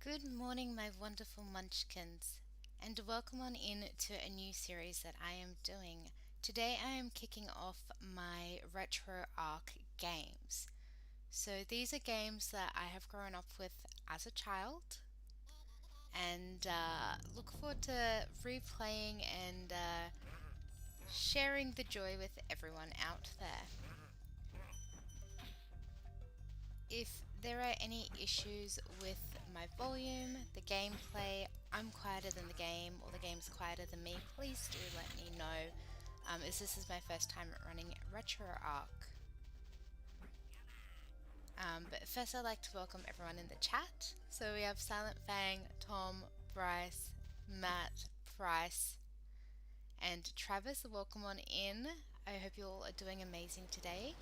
Good morning, my wonderful munchkins, and welcome on in to a new series that I am doing. Today I am kicking off my retro arc games. So these are games that I have grown up with as a child and look forward to replaying and sharing the joy with everyone out there. If there are any issues with my volume, the gameplay, I'm quieter than the game, or the game's quieter than me, please do let me know, as this is my first time running Retro Arc. But first I'd like to welcome everyone in the chat. So we have Silent Fang, Tom, Bryce, Matt, Price, and Travis. Welcome on in. I hope you all are doing amazing today.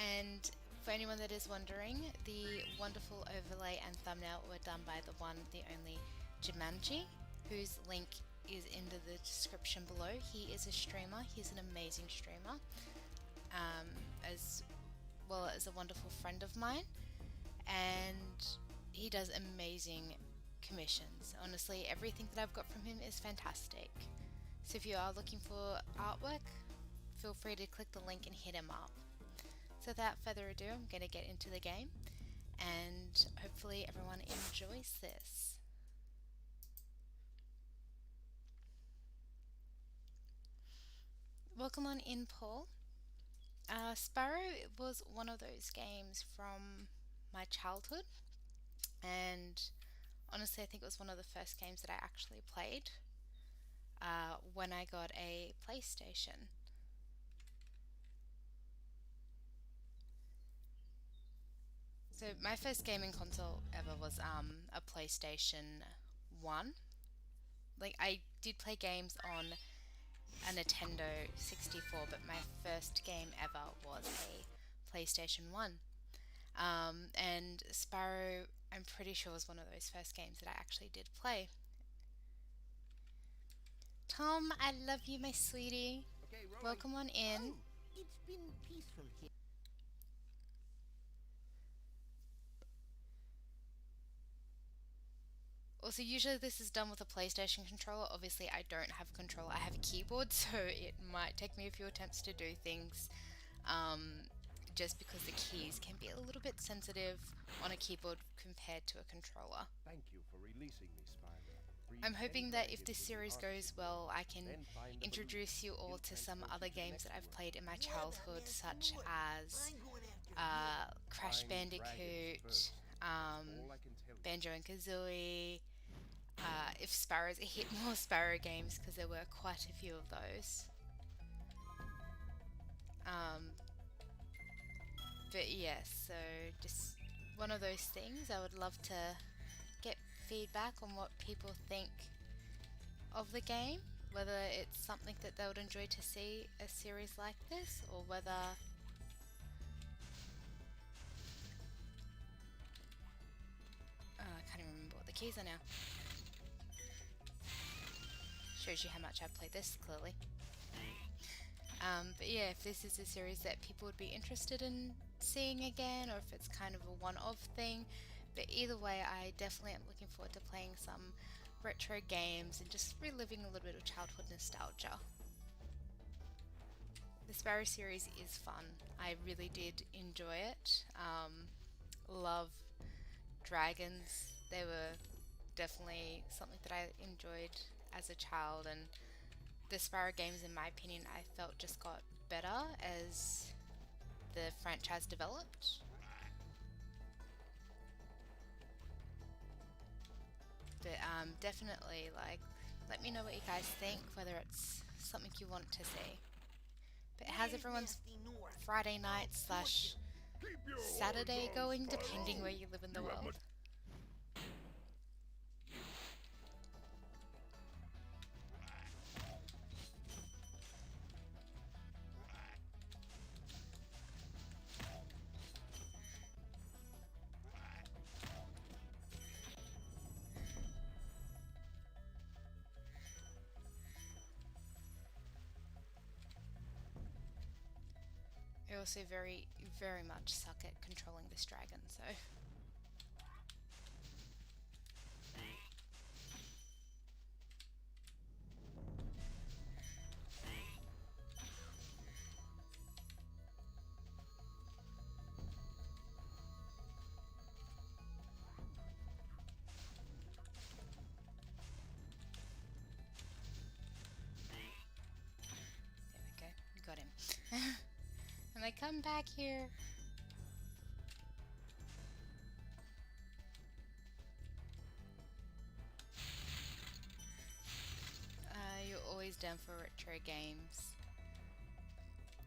And for anyone that is wondering, the wonderful overlay and thumbnail were done by the one, the only JIManji, whose link is in the description below. He is a streamer, he's an amazing streamer, as well as a wonderful friend of mine, and he does amazing commissions. Honestly, everything that I've got from him is fantastic. So if you are looking for artwork, feel free to click the link and hit him up. So without further ado, I'm going to get into the game and hopefully everyone enjoys this. Welcome on in, Paul. SPYRO was one of those games from my childhood, and honestly I think it was one of the first games that I actually played when I got a PlayStation. So my first gaming console ever was a PlayStation 1. Like, I did play games on a Nintendo 64, but my first game ever was a PlayStation 1. And SPYRO, I'm pretty sure, was one of those first games that I actually did play. Tom, I love you, my sweetie. Okay, welcome on in. Oh, it's been peaceful here. Also, usually this is done with a PlayStation controller. Obviously, I don't have a controller. I have a keyboard, so it might take me a few attempts to do things, just because the keys can be a little bit sensitive on a keyboard compared to a controller. Thank you for releasing me, Spider. I'm hoping that if this series goes well, I can introduce you all to some other games that I've played in my childhood, such as Crash Bandicoot, Banjo and Kazooie. If SPYRO's a hit, more SPYRO games, because there were quite a few of those. But yes, so just one of those things. I would love to get feedback on what people think of the game, whether it's something that they would enjoy to see a series like this, or whether I can't even remember what the keys are now. Shows you how much I've played this, clearly. But yeah, if this is a series that people would be interested in seeing again, or if it's kind of a one-off thing. But either way, I definitely am looking forward to playing some retro games and just reliving a little bit of childhood nostalgia. The SPYRO series is fun. I really did enjoy it. Love dragons. They were definitely something that I enjoyed as a child, and the SPYRO games, in my opinion, I felt just got better as the franchise developed. But definitely, like, let me know what you guys think, whether it's something you want to see. But how's everyone's Friday night slash Saturday going, depending where you live in the world? I also very much suck at controlling this dragon, so come back here. You're always down for retro games.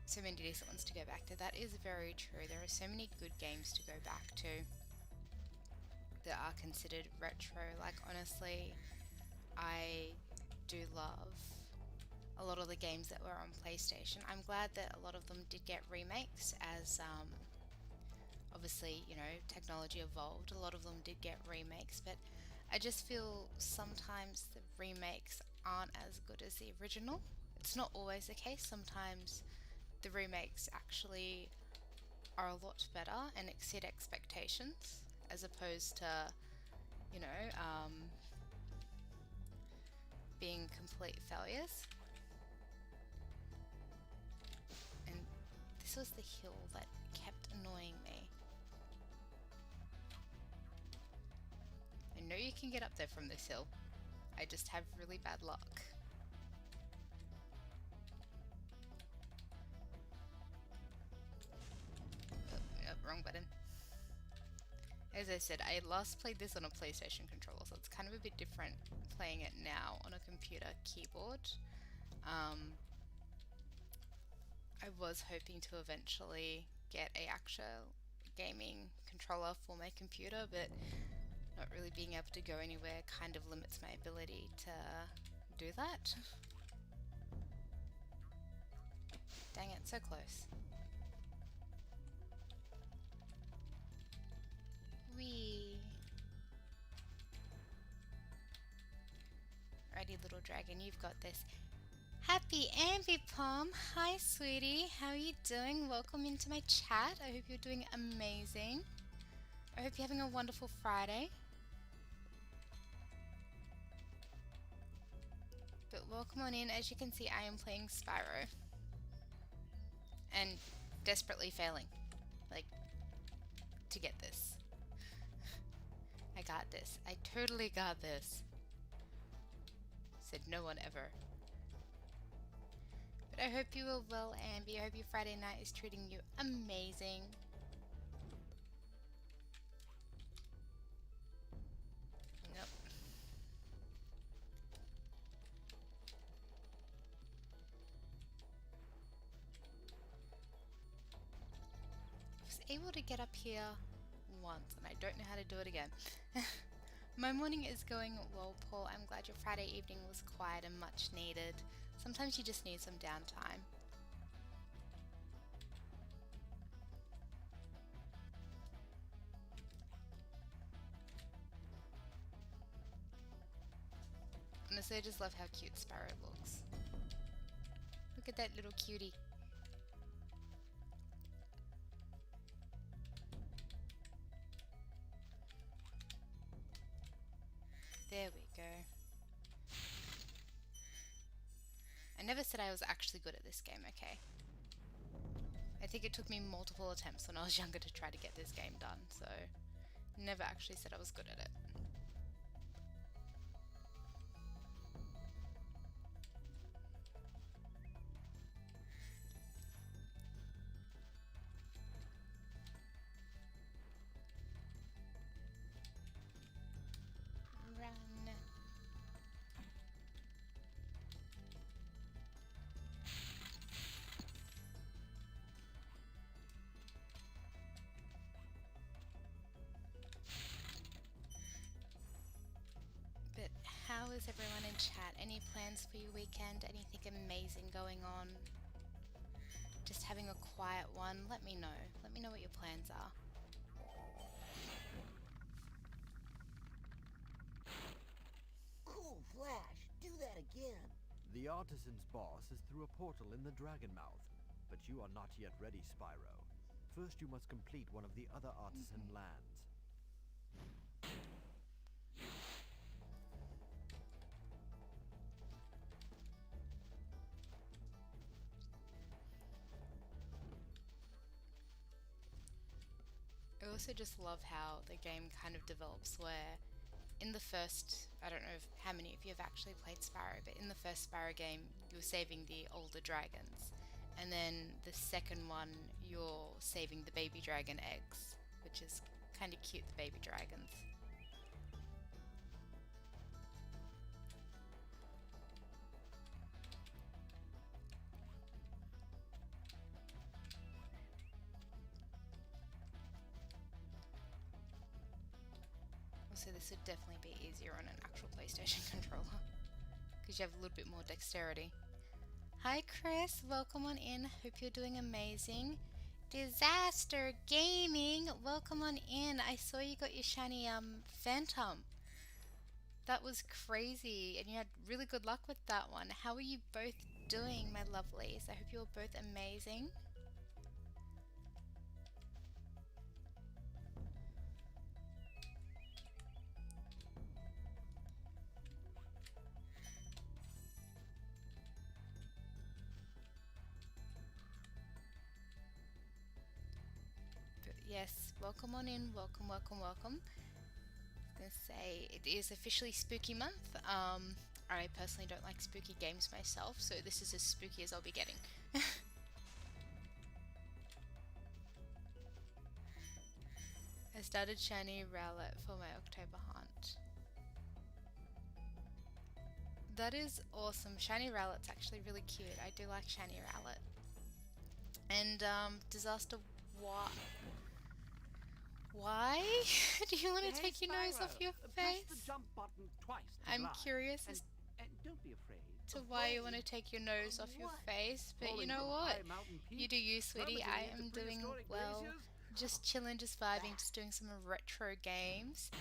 So many decent ones to go back to. That is very true. There are so many good games to go back to that are considered retro. Like, honestly, I do love a lot of the games that were on PlayStation. I'm glad that a lot of them did get remakes as obviously, you know, technology evolved. A lot of them did get remakes, but I just feel sometimes the remakes aren't as good as the original. It's not always the case. Sometimes the remakes actually are a lot better and exceed expectations as opposed to, you know, being complete failures. And this was the hill that kept annoying me. I know you can get up there from this hill. I just have really bad luck. Oh, wrong button. As I said, I last played this on a PlayStation controller, so it's kind of a bit different playing it now on a computer keyboard. I was hoping to eventually get a actual gaming controller for my computer, but not really being able to go anywhere kind of limits my ability to do that. Dang it, so close. Whee! Righty little dragon, you've got this. Happy Ambipom! Hi sweetie, how are you doing? Welcome into my chat. I hope you're doing amazing. I hope you're having a wonderful Friday. But welcome on in. As you can see, I am playing SPYRO. And desperately failing. Like, to get this. I got this. I totally got this. Said no one ever. But I hope you are well, Ambi. I hope your Friday night is treating you amazing. Nope. I was able to get up here once, and I don't know how to do it again. My morning is going well, Paul. I'm glad your Friday evening was quiet and much needed. Sometimes you just need some downtime. Honestly, I just love how cute SPYRO looks. Look at that little cutie. There we go. I never said I was actually good at this game, okay? I think it took me multiple attempts when I was younger to try to get this game done, so never actually said I was good at it. Run. But how is everyone in chat? Any plans for your weekend? Anything amazing going on? Just having a quiet one? Let me know. Let me know what your plans are. Cool flash. Do that again. The artisan's boss is through a portal in the Dragon Mouth, but you are not yet ready, SPYRO. First you must complete one of the other artisan lands. I also just love how the game kind of develops where in the first, I don't know how many of you have actually played SPYRO, but in the first SPYRO game you're saving the older dragons, and then the second one you're saving the baby dragon eggs, which is kind of cute, the baby dragons. Also, this would definitely be easier on an actual PlayStation controller because you have a little bit more dexterity. Hi Chris, welcome on in. Hope you're doing amazing. Disaster Gaming, welcome on in. I saw you got your shiny Phantom. That was crazy, and you had really good luck with that one. How are you both doing, my lovelies? I hope you're both amazing. But yes, welcome on in. Welcome, welcome, welcome. I was gonna say it is officially spooky month. I personally don't like spooky games myself, so this is as spooky as I'll be getting. I started shiny Rowlet for my October hunt. That is awesome. Shiny Rowlet's actually really cute. I do like shiny Rowlet. And Disaster, why do you want to take your nose off your face? Press the jump button twice to I'm glide. curious as And don't be afraid. to why you want to take your nose off your face, but you know what? You do you, sweetie. I am doing well. Just chilling, just vibing, just doing some retro games.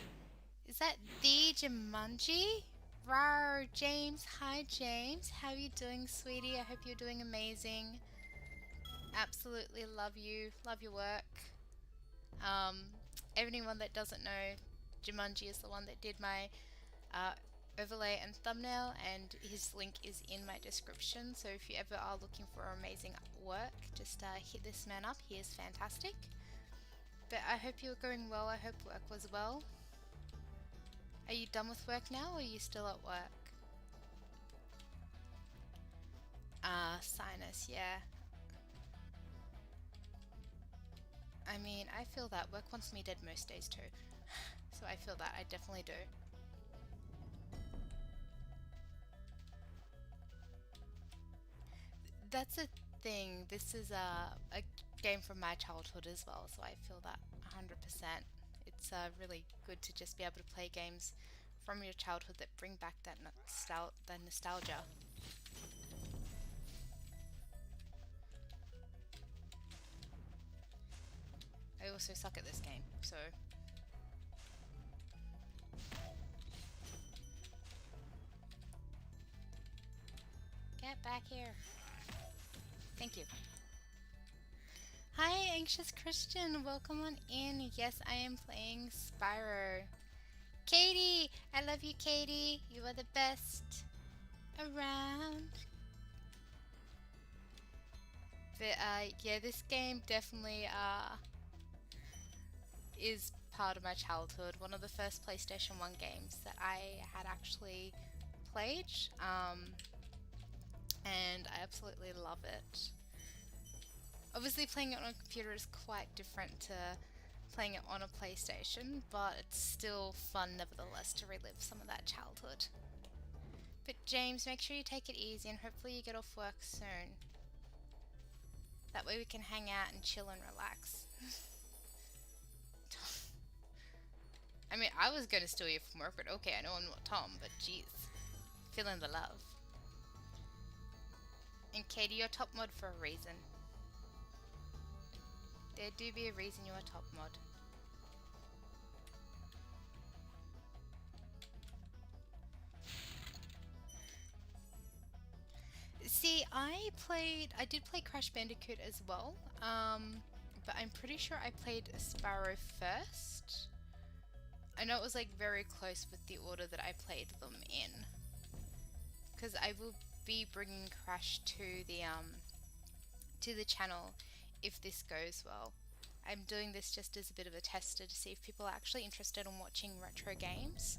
Is that the JIManji? Rawr, James. Hi, James. How are you doing, sweetie? I hope you're doing amazing. Absolutely love you. Love your work. Anyone that doesn't know, JIManji is the one that did my overlay and thumbnail, and his link is in my description. So if you ever are looking for amazing work, just hit this man up. He is fantastic. But I hope you're going well. I hope work was well. Are you done with work now, or are you still at work? Sinus, yeah. I mean, I feel that. Work wants me dead most days too. So I feel that. I definitely do. That's a thing. This is a game from my childhood as well, so I feel that 100%. It's really good to just be able to play games from your childhood that bring back that nostalgia. I also suck at this game, so... Get back here. Thank you. Hi, Anxious Christian. Welcome on in. Yes, I am playing SPYRO. Katie! I love you, Katie. You are the best around. But, yeah, this game definitely, is part of my childhood. One of the first PlayStation 1 games that I had actually played. And I absolutely love it. Obviously playing it on a computer is quite different to playing it on a PlayStation, but it's still fun nevertheless to relive some of that childhood. But James, make sure you take it easy and hopefully you get off work soon. That way we can hang out and chill and relax. I mean, I was gonna steal you from work, but okay, I know I'm not Tom, but jeez. Feeling the love. And Katie, you're top mod for a reason. There do be a reason you're a top mod. See, I did play Crash Bandicoot as well, but I'm pretty sure I played SPYRO first. I know it was like very close with the order that I played them in, because I will be bringing Crash to the channel if this goes well. I'm doing this just as a bit of a tester to see if people are actually interested in watching retro games.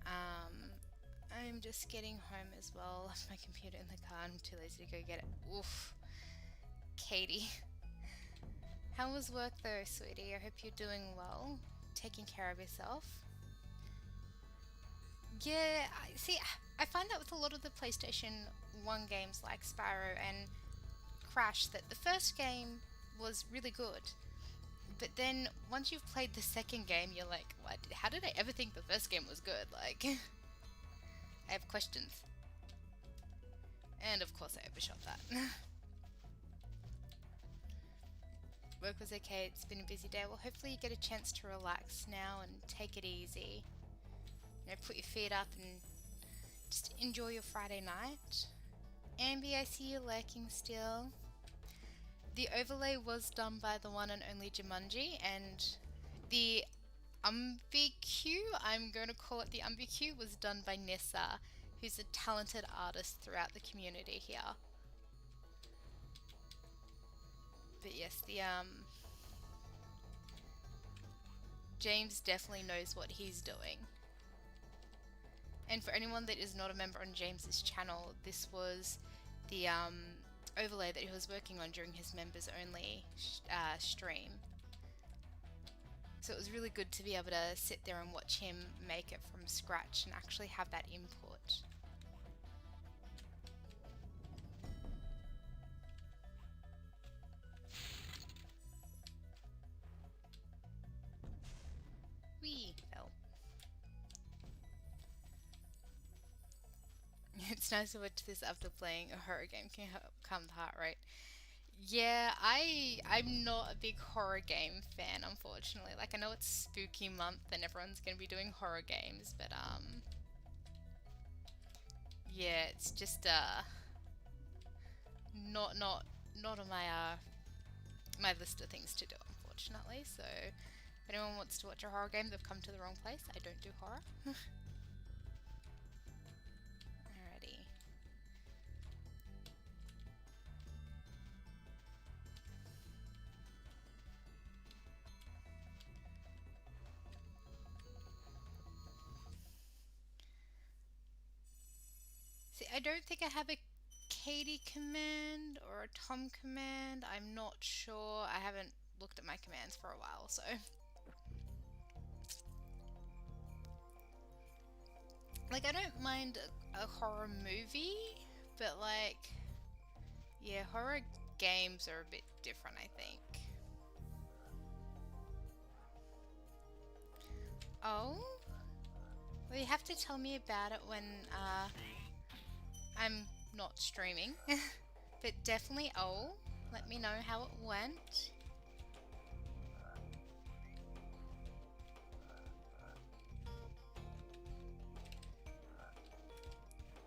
I'm just getting home as well. Left my computer in the car and I'm too lazy to go get it. Oof. Katie. How was work though, sweetie? I hope you're doing well, taking care of yourself. Yeah, I find that with a lot of the PlayStation 1 games like Spyro and Crash that the first game was really good. But then once you've played the second game, you're like, what? How did I ever think the first game was good? Like, I have questions. And of course I overshot that. Work was okay, it's been a busy day. Well, hopefully you get a chance to relax now and take it easy. You know, put your feet up and just enjoy your Friday night. Ambi, I see you lurking still. The overlay was done by the one and only JIManji, and the UmbiQ, I'm going to call it the UmbiQ, was done by Nissa, who's a talented artist throughout the community here. But yes, the James definitely knows what he's doing. And for anyone that is not a member on James's channel, this was the overlay that he was working on during his members only stream. So it was really good to be able to sit there and watch him make it from scratch and actually have that input. Wee fell. It's nice to watch this after playing a horror game. Can help calm the heart rate. Yeah, I'm not a big horror game fan, unfortunately. Like, I know it's spooky month and everyone's gonna be doing horror games, but yeah, it's just not on my list of things to do, unfortunately. So if anyone wants to watch a horror game, they've come to the wrong place. I don't do horror. Alrighty. See, I don't think I have a Katie command or a Tom command. I'm not sure. I haven't looked at my commands for a while, so. Like, I don't mind a horror movie, but like, yeah, horror games are a bit different, I think. Oh? Well, you have to tell me about it when I'm not streaming. But definitely, let me know how it went.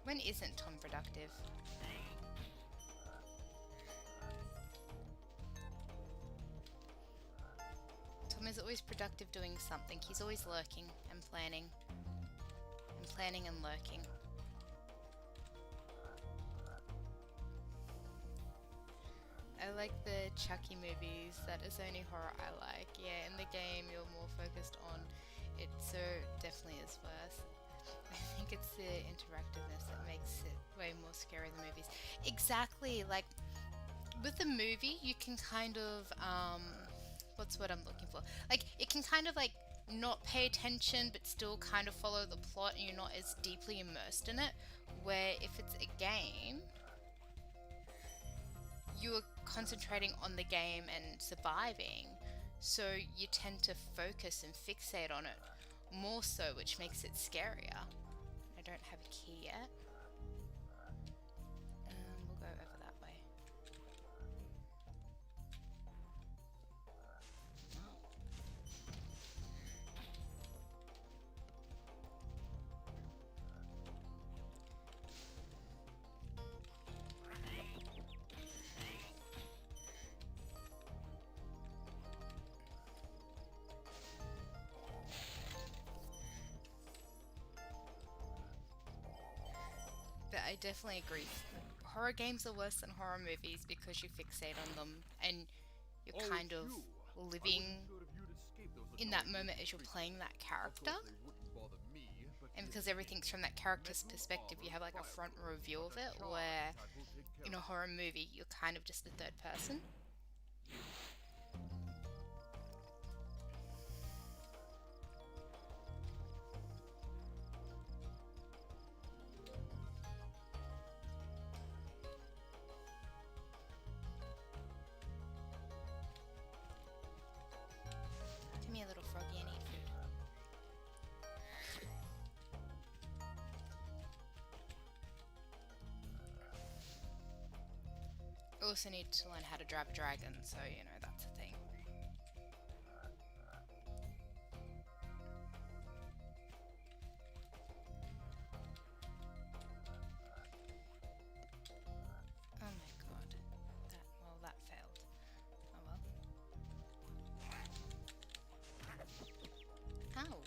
When isn't Tom productive? Tom is always productive doing something. He's always lurking and planning. And planning and lurking. I like the Chucky movies. That is the only horror I like. Yeah, in the game you're more focused on it, so definitely is worse. I think it's the interactiveness that makes it way more scary than movies. Exactly, like with the movie you can kind of what's what I'm looking for? Like, it can kind of like not pay attention but still kind of follow the plot and you're not as deeply immersed in it. Where if it's a game, you're concentrating on the game and surviving, so you tend to focus and fixate on it more so, which makes it scarier. I don't have a key yet. We'll go over that way. But I definitely agree. Horror games are worse than horror movies because you fixate on them and you're kind of living in that moment as you're playing that character. And because everything's from that character's perspective, you have like a front row view of it, where in a horror movie you're kind of just the third person. also need to learn how to drive a dragon, so you know, that's a thing. Oh my god. That failed. Oh well. Ow.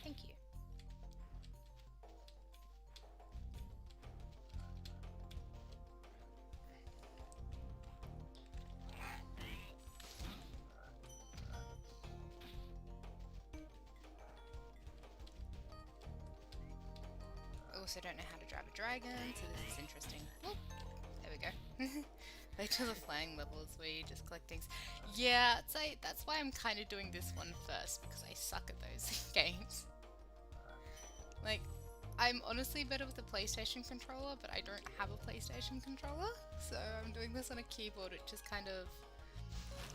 Thank you. I also don't know how to drive a dragon, so this is interesting. Oh, there we go. Like to the flying levels where you just collect things. Yeah, that's why I'm kind of doing this one first, because I suck at those games. Like, I'm honestly better with a PlayStation controller, but I don't have a PlayStation controller, so I'm doing this on a keyboard, which is kind of,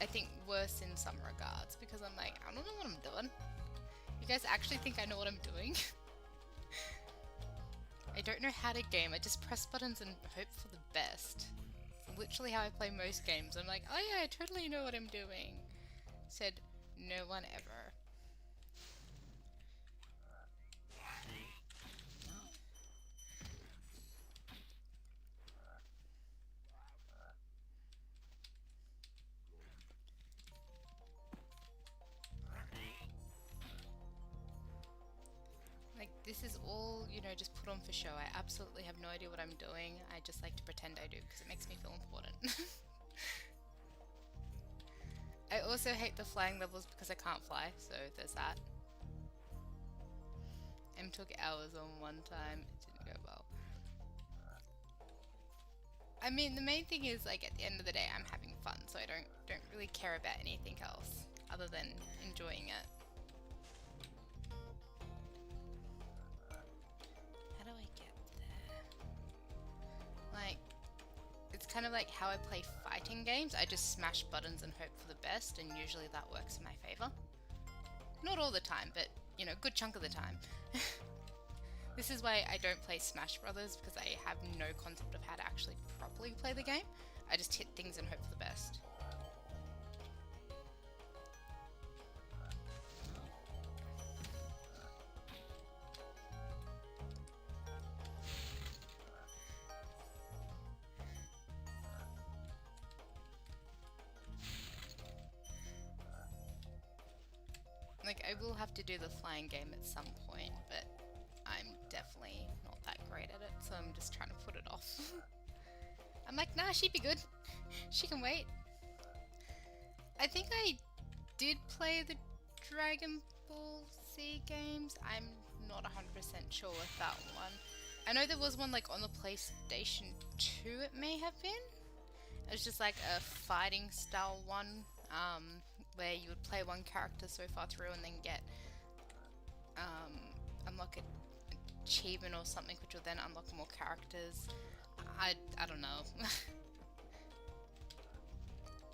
I think, worse in some regards, because I'm like, I don't know what I'm doing. You guys actually think I know what I'm doing? I don't know how to game, I just press buttons and hope for the best. It's literally how I play most games. I'm like, oh yeah, I totally know what I'm doing. Said no one ever. Like, this is all, you know, just put on for show. I absolutely have no idea what I'm doing. I just like to pretend I do because it makes me feel important. I also hate the flying levels because I can't fly, so there's that. Took hours on one time, it didn't go well. I mean, the main thing is, like, at the end of the day, I'm having fun, so I don't really care about anything else other than enjoying it. How do I get there? Like, it's kind of like how I play fighting games. I just smash buttons and hope for the best, and usually that works in my favor. Not all the time, but, you know, a good chunk of the time. This is why I don't play Smash Brothers, because I have no concept of how to actually properly play the game. I just hit things and hope for the best. Like, I will have to do the flying game at some point, but I'm definitely not that great at it, so I'm just trying to put it off. I'm like, nah, she'd be good. She can wait. I think I did play the Dragon Ball Z games. I'm not 100% sure with that one. I know there was one like on the PlayStation 2, it may have been. It was just like a fighting style one, where you would play one character so far through and then get unlock an achievement or something, which will then unlock more characters. I don't know.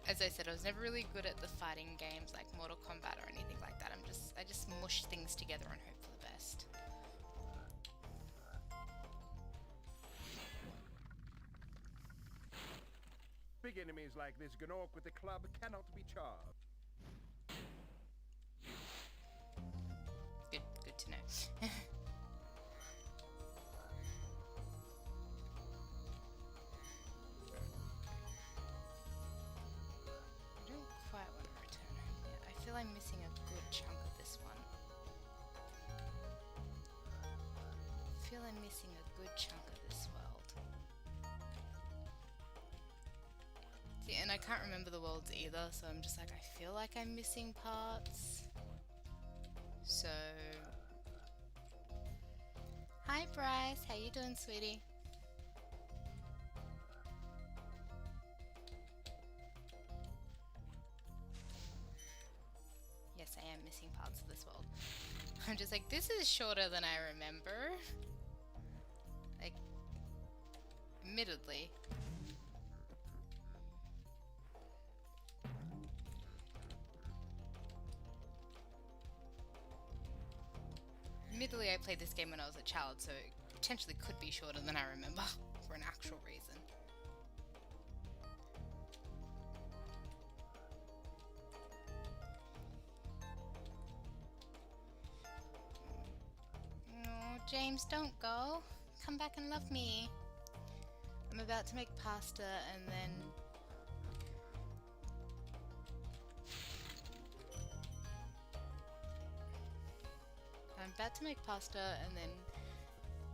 As I said, I was never really good at the fighting games like Mortal Kombat or anything like that. I just mush things together and hope for the best. Big enemies like this Gnorc with the club cannot be charged. Good to know. I don't quite want to return home yet. I feel I'm missing a good chunk of this one. I feel I'm missing a good chunk of this world. See, and I can't remember the worlds either, so I'm just like, I feel like I'm missing parts. So... Hi Bryce, how you doing, sweetie? Yes, I am missing parts of this world. I'm just like, this is shorter than I remember. Like, admittedly. Admittedly, I played this game when I was a child, so potentially could be shorter than I remember for an actual reason. No, James, don't go. Come back and love me. I'm about to make pasta and then...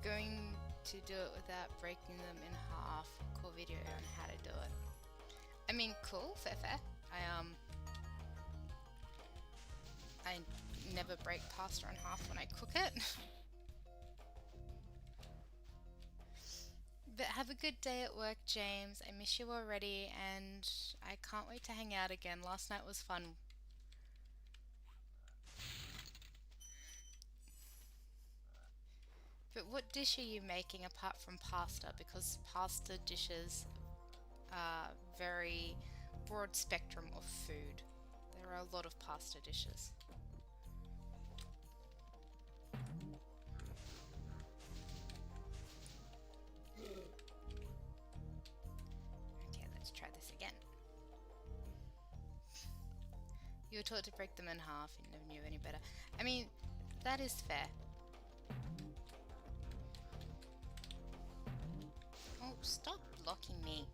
going to do it without breaking them in half. Cool video on how to do it. I mean, cool, fair. I never break pasta in half when I cook it. But have a good day at work, James. I miss you already, and I can't wait to hang out again. Last night was fun. But what dish are you making apart from pasta? Because pasta dishes are very broad spectrum of food. There are a lot of pasta dishes. Okay, let's try this again. You were taught to break them in half, you never knew any better. I mean, that is fair. Oh, stop blocking me.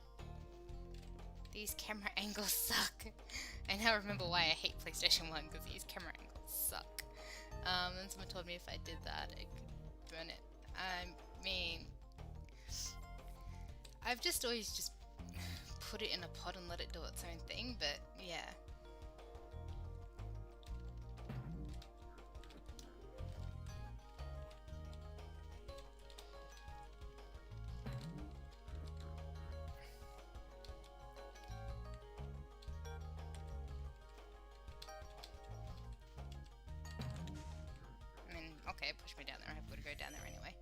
These camera angles suck. I now remember why I hate PlayStation 1, because these camera angles suck. And someone told me if I did that, it could burn it. I mean, I've just always just put it in a pot and let it do its own thing, but yeah. Okay, push me down there. I have got to go down there anyway.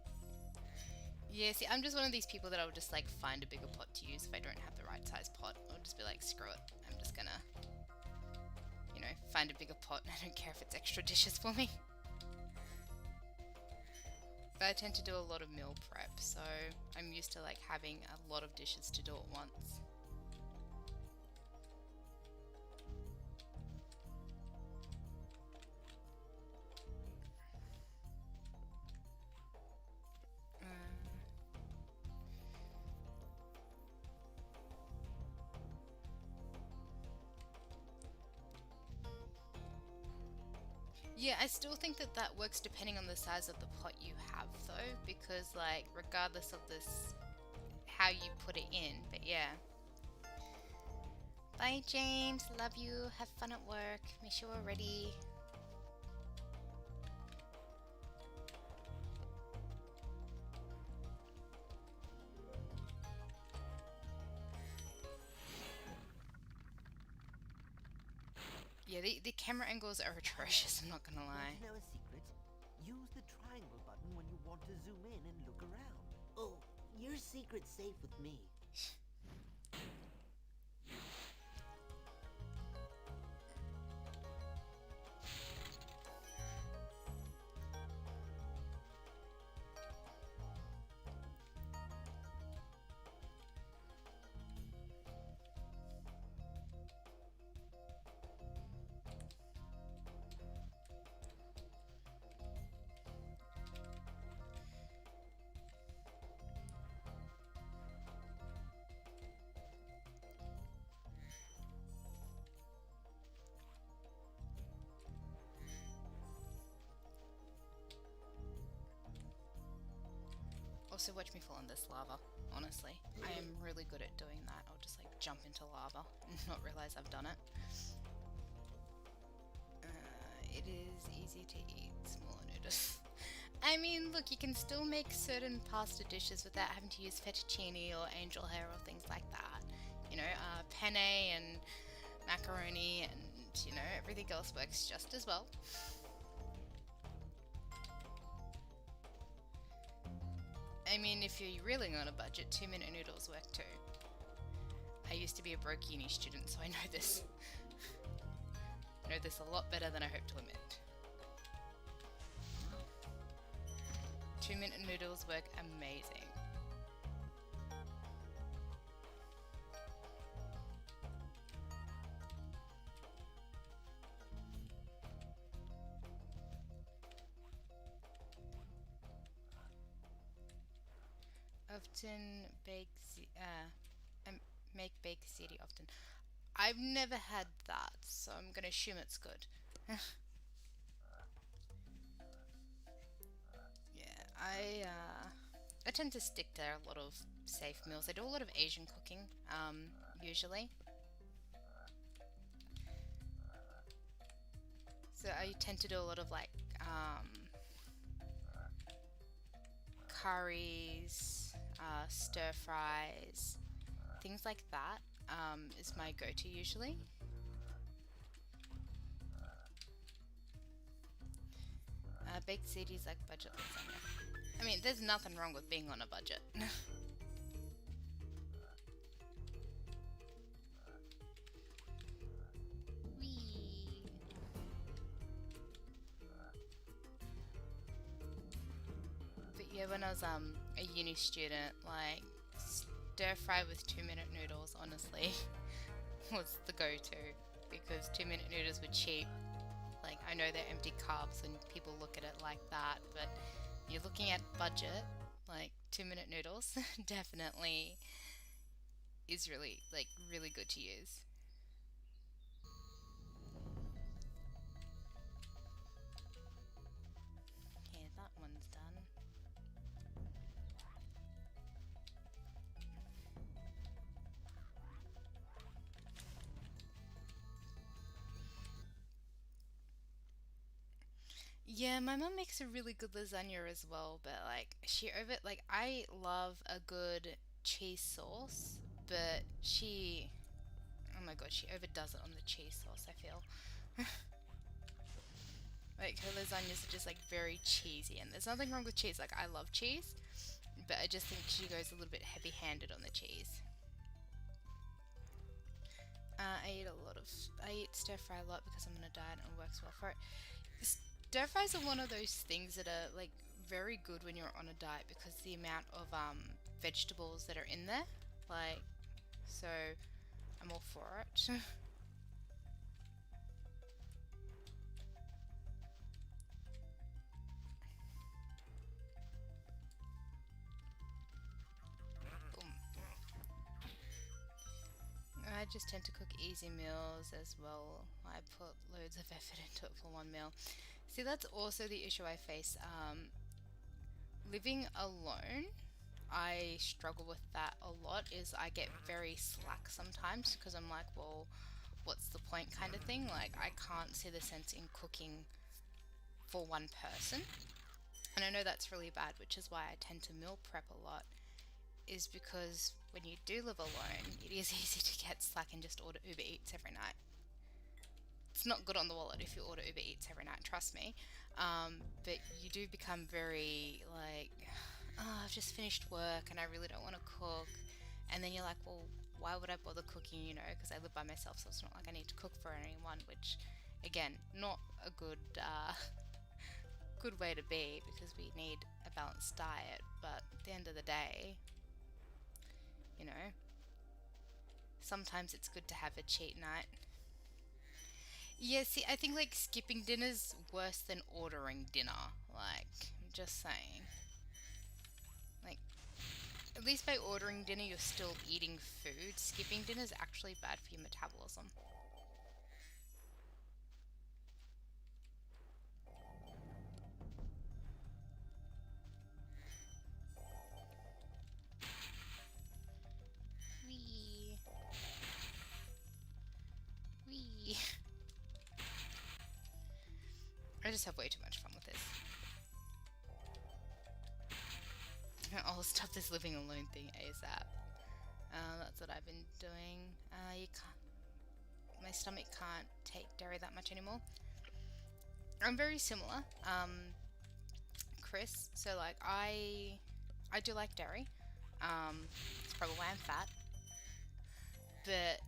Yeah, see, I'm just one of these people that I'll just like find a bigger pot to use if I don't have the right size pot. I'll just be like, screw it. I'm just gonna, you know, find a bigger pot. I don't care if it's extra dishes for me. But I tend to do a lot of meal prep, so I'm used to like having a lot of dishes to do at once. Yeah, I still think that that works depending on the size of the pot you have though, because like regardless of this, how you put it in, but yeah. Bye James, love you, have fun at work, miss you already. Yeah, the camera angles are atrocious, I'm not gonna lie. Want to know a secret? Use the triangle button when you want to zoom in and look around. Oh, your secret's safe with me. Also watch me fall in this lava, honestly. I am really good at doing that. I'll just like jump into lava and not realize I've done it. It is easy to eat smaller noodles. I mean, look, you can still make certain pasta dishes without having to use fettuccine or angel hair or things like that. You know, penne and macaroni and, you know, everything else works just as well. I mean, if you're really on a budget, 2-minute noodles work too. I used to be a broke uni student, so I know this. I know this a lot better than I hope to admit. 2-minute noodles work amazing. Often make baked ziti often. I've never had that, so I'm gonna assume it's good. Yeah, I tend to stick to a lot of safe meals. I do a lot of Asian cooking, usually. So I tend to do a lot of like curries, stir fries, things like that is my go-to usually. Baked ziti is like budget lasagna. I mean, there's nothing wrong with being on a budget. Whee! But yeah, when I was a uni student, like stir fry with 2-minute noodles, honestly, was the go-to because 2-minute noodles were cheap. Like, I know they're empty carbs and people look at it like that, but you're looking at budget, like 2-minute noodles definitely is really, like, really good to use. Okay, that one's done. Yeah, my mum makes a really good lasagna as well, but I love a good cheese sauce, but oh my god, she overdoes it on the cheese sauce, I feel. Like her lasagnas are just like very cheesy, and there's nothing wrong with cheese, like I love cheese, but I just think she goes a little bit heavy-handed on the cheese. I eat stir fry a lot because I'm on a diet and it works well for it. Stir fries are one of those things that are like very good when you're on a diet because the amount of vegetables that are in there, like, so I'm all for it. Boom. I just tend to cook easy meals as well. I put loads of effort into it for one meal. See, that's also the issue I face. Living alone, I struggle with that a lot. Is I get very slack sometimes because I'm like, well, what's the point kind of thing? Like, I can't see the sense in cooking for one person. And I know that's really bad, which is why I tend to meal prep a lot, is because when you do live alone, it is easy to get slack and just order Uber Eats every night. It's not good on the wallet if you order Uber Eats every night, trust me. But you do become very like, oh, I've just finished work and I really don't want to cook. And then you're like, well, why would I bother cooking, because I live by myself, so it's not like I need to cook for anyone, which, again, not a good good way to be because we need a balanced diet. But at the end of the day, sometimes it's good to have a cheat night. Yeah, see, I think like skipping dinner's worse than ordering dinner. Like, I'm just saying. Like, at least by ordering dinner, you're still eating food. Skipping dinner is actually bad for your metabolism. Wee. Wee. I just have way too much fun with this. I'll stop this living alone thing ASAP. That's what I've been doing. My stomach can't take dairy that much anymore. I'm very similar, Chris. So like I do like dairy. It's probably why I'm fat. But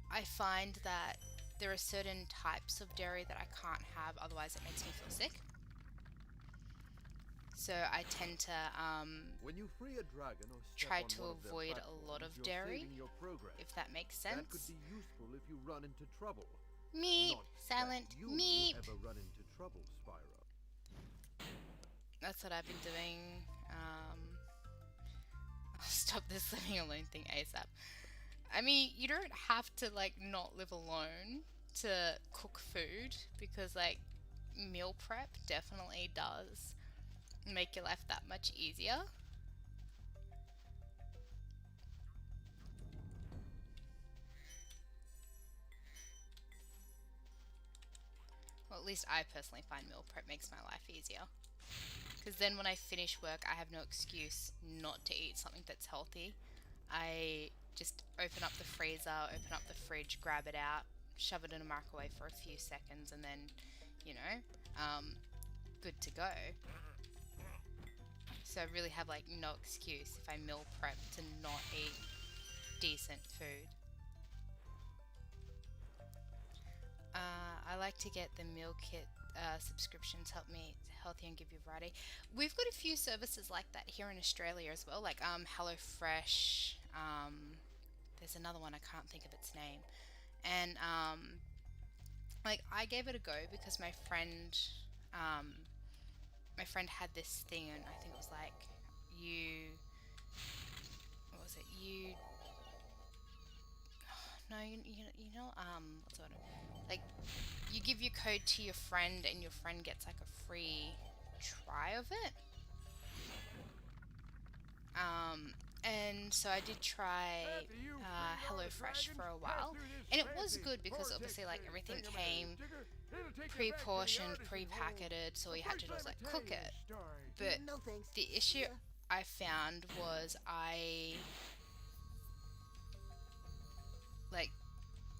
I find that there are certain types of dairy that I can't have, otherwise it makes me feel sick. So I tend to When you free a dragon or step try on to one of their avoid a lot platforms, of you're dairy, saving your progress. if that makes That could sense. be useful if you run into trouble. Meep, Not silent, that you meep. ever run into trouble, Spyro. That's what I've been doing. I'll stop this living alone thing ASAP. I mean, you don't have to like not live alone to cook food, because like meal prep definitely does make your life that much easier. Well, at least I personally find meal prep makes my life easier. Because then when I finish work, I have no excuse not to eat something that's healthy. I just open up the freezer, open up the fridge, grab it out, shove it in a microwave for a few seconds, and then, you know, good to go. So I really have like no excuse if I meal prep to not eat decent food. I like to get the meal kit subscriptions, help me healthy and give you variety. We've got a few services like that here in Australia as well, like HelloFresh. There's another one, I can't think of its name, and like I gave it a go because my friend had this thing, and I think it was like what was it? No, what's the word? Like, you give your code to your friend, and your friend gets like a free try of it. And so I did try HelloFresh for a while, and it was good because obviously like everything came pre-portioned, pre-packeted, so all you had to do was like cook it. But No thanks. the issue I found was like,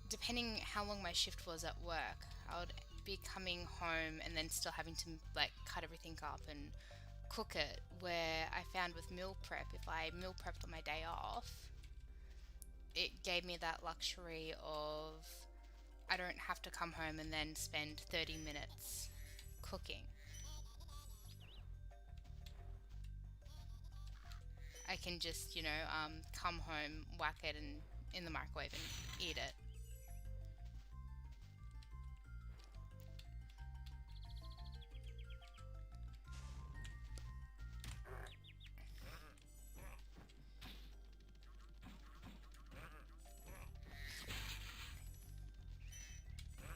depending how long my shift was at work, I would be coming home and then still having to like cut everything up and cook it, where I found with meal prep, if I meal prepped on my day off, it gave me that luxury of I don't have to come home and then spend 30 minutes cooking. I can just, come home, whack it in the microwave and eat it.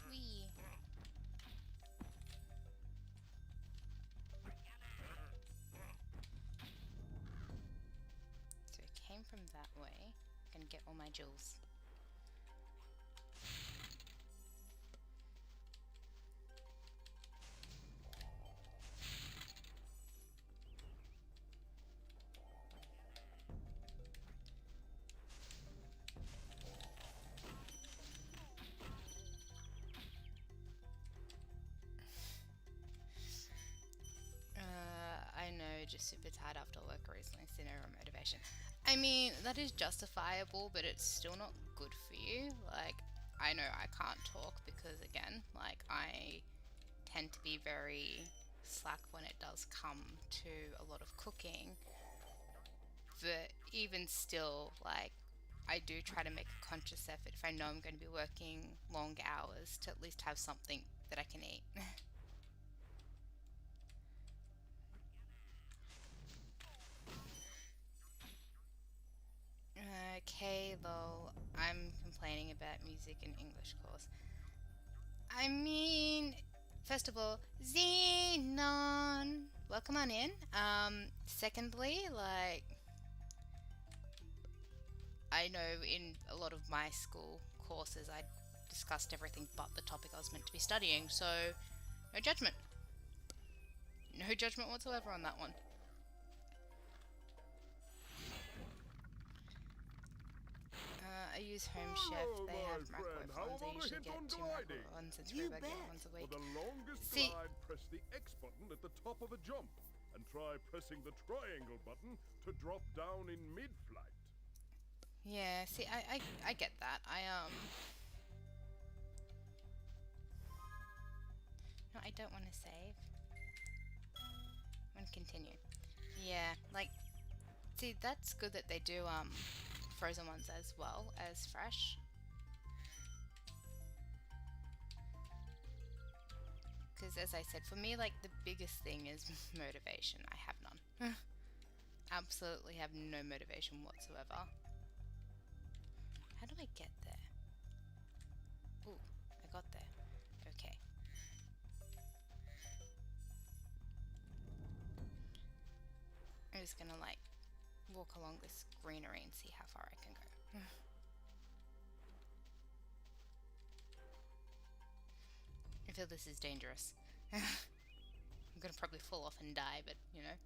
Wee. So it came from that way. I'm gonna get all my jewels. I know, just super tired after work recently, so no real motivation. I mean, that is justifiable, but it's still not good for you. Like, I know I can't talk because, again, like, I tend to be very slack when it does come to a lot of cooking. But even still, like, I do try to make a conscious effort if I know I'm going to be working long hours to at least have something that I can eat. Okay, lol. I'm complaining about music in English course. I mean, first of all, Xenon, welcome on in. Secondly, like, I know in a lot of my school courses I discussed everything but the topic I was meant to be studying, so no judgment. No judgment whatsoever on that one. I use Home Chef. They have microwave ones. I usually get 2 microwave ones and 3 You regular bet. ones a For week. the longest See- glide, press the X button at the top of a jump, and try pressing the triangle button to drop down in mid-flight. Yeah, see, I get that. No, I don't want to save. I want to continue. Yeah, like, see, that's good that they do frozen ones as well as fresh. Because as I said, for me, like, the biggest thing is motivation. I have none. Absolutely have no motivation whatsoever. How do I get there? Ooh, I got there. Okay. I'm just gonna like walk along this greenery and see how far I can go. I feel this is dangerous. I'm gonna probably fall off and die, but you know.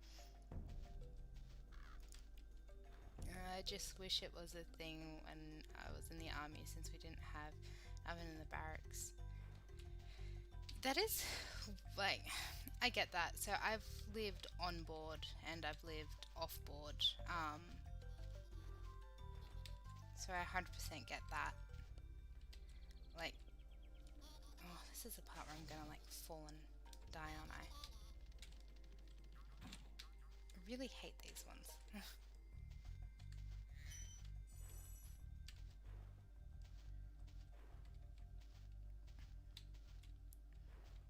I just wish it was a thing when I was in the army, since we didn't have oven in the barracks. That is, like, I get that. So I've lived on board and I've lived off board. So I 100% get that. Like, oh, this is the part where I'm gonna like fall and die, aren't I? I really hate these ones.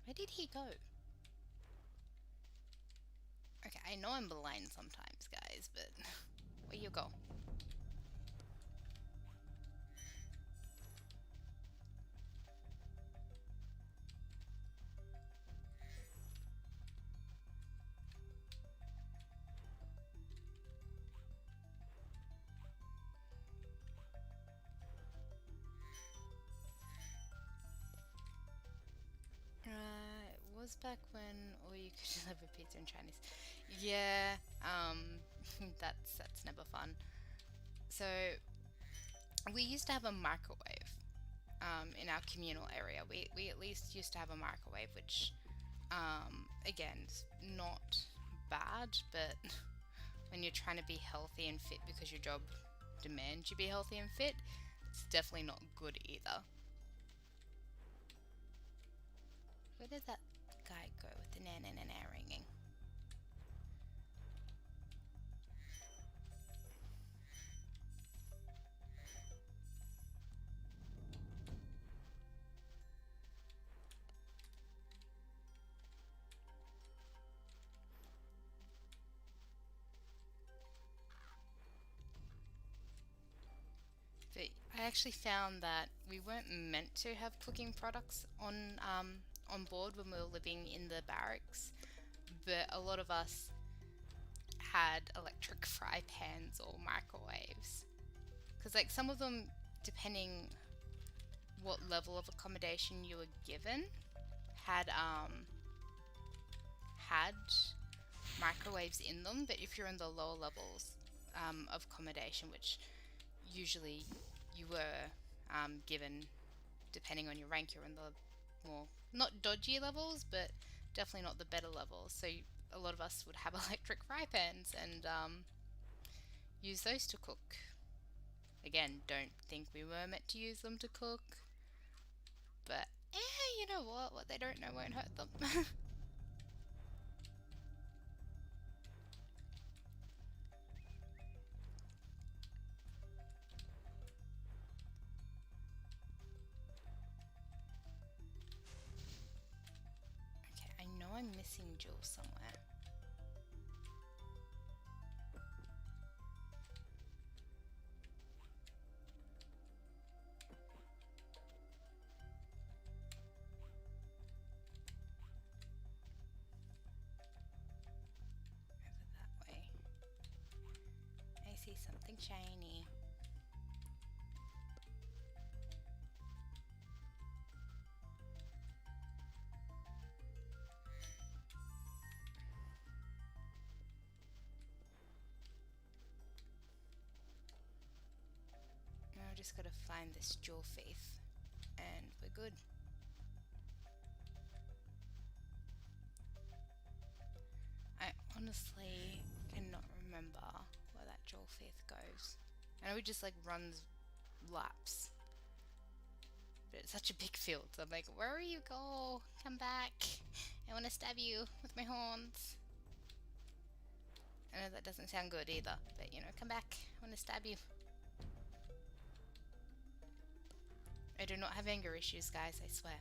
Where did he go? Okay, I know I'm blind sometimes, guys, but where you go? It was back when all you could deliver pizza in Chinese. Yeah, that's never fun. So we used to have a microwave in our communal area. We at least used to have a microwave, which again, is not bad, but when you're trying to be healthy and fit because your job demands you be healthy and fit, it's definitely not good either. Where did that guy go with the na ringing? But I actually found that we weren't meant to have cooking products on board when we were living in the barracks, but a lot of us had electric fry pans or microwaves. Because like some of them, depending what level of accommodation you were given, had had microwaves in them. But if you're in the lower levels of accommodation, which usually you were given, depending on your rank, you're in the more not dodgy levels, but definitely not the better levels. So a lot of us would have electric fry pans and use those to cook. Again, don't think we were meant to use them to cook, but you know what they don't know won't hurt them. Okay, I know I'm missing Jill somewhere. I see something shiny. Now I just gotta find this jewel faith and we're good. I honestly cannot remember where that jewel faith goes. I know it just like runs laps, but it's such a big field, so I'm like, where you go? Come back. I want to stab you with my horns. I know that doesn't sound good either, but you know, come back. I want to stab you. I do not have anger issues, guys, I swear.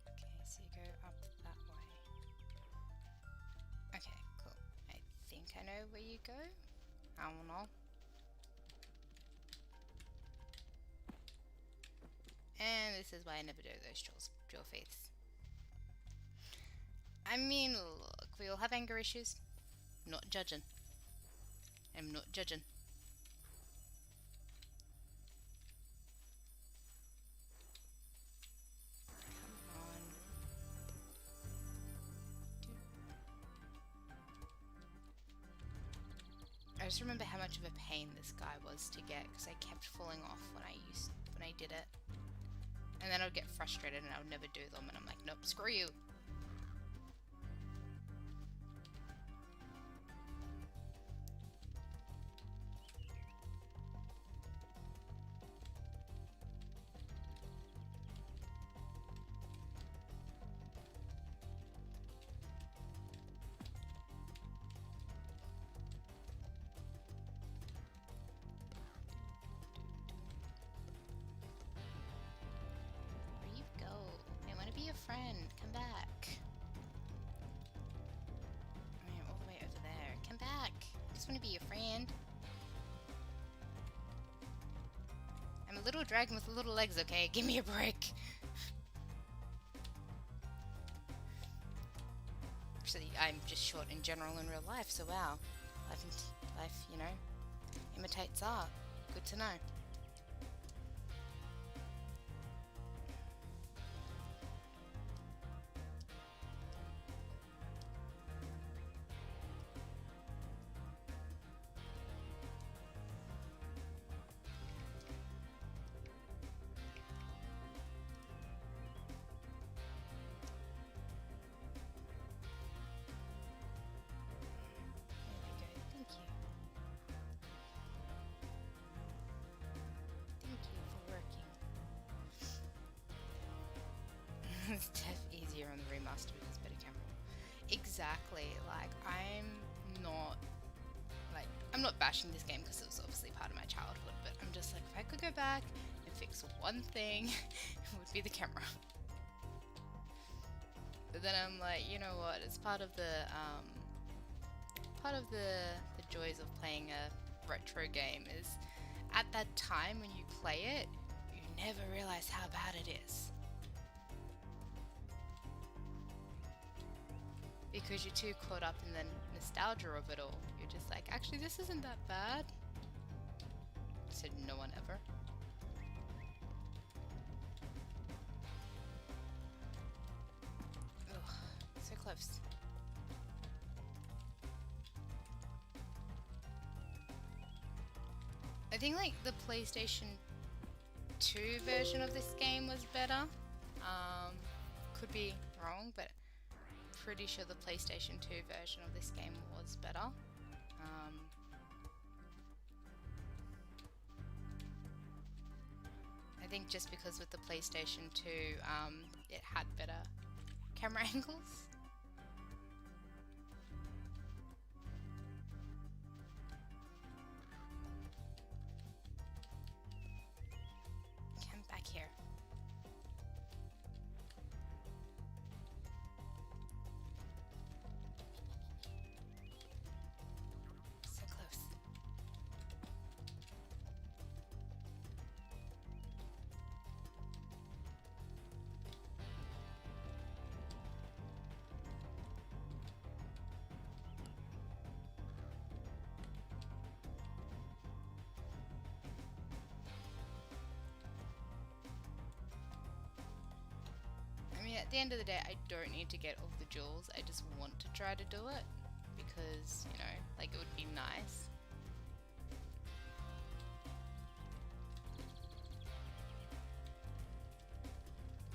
Okay, so you go up that way. Okay, cool. I think I know where you go. I don't know. And this is why I never do those drill faiths. I mean, look, we all have anger issues. Not judging. I'm not judging. Come on. I just remember how much of a pain this guy was to get because I kept falling off when I did it. And then I would get frustrated and I would never do them, and I'm like, nope, screw you. Where you go? I want to be your friend. Come back. I'm all the way over there. Come back. I just want to be your friend. I'm a little dragon with little legs, okay? Give me a break. Actually, I'm just short in general in real life, so wow. Life, you know, imitates art. Good to know. There we go. Thank you. Thank you for working. It's def easier on the remaster with this better camera. Exactly. Like, I'm not bashing this game because it was obviously part of my childhood, but I'm just like, if I could go back and fix one thing, it would be the camera. But then I'm like, you know what? It's part of the joys of playing a retro game is at that time when you play it, you never realize how bad it is. Because you're too caught up in the nostalgia of it all. You're just like, actually, this isn't that bad. Said no one ever. Ugh, so close. I think like the PlayStation 2 version of this game was better. Could be wrong, but pretty sure the PlayStation 2 version of this game was better. I think just because with the PlayStation 2 it had better camera angles. Come back here. So close. I mean, at the end of the day, I don't need to get all the jewels. I just want to try to do it because, you know, like it would be nice.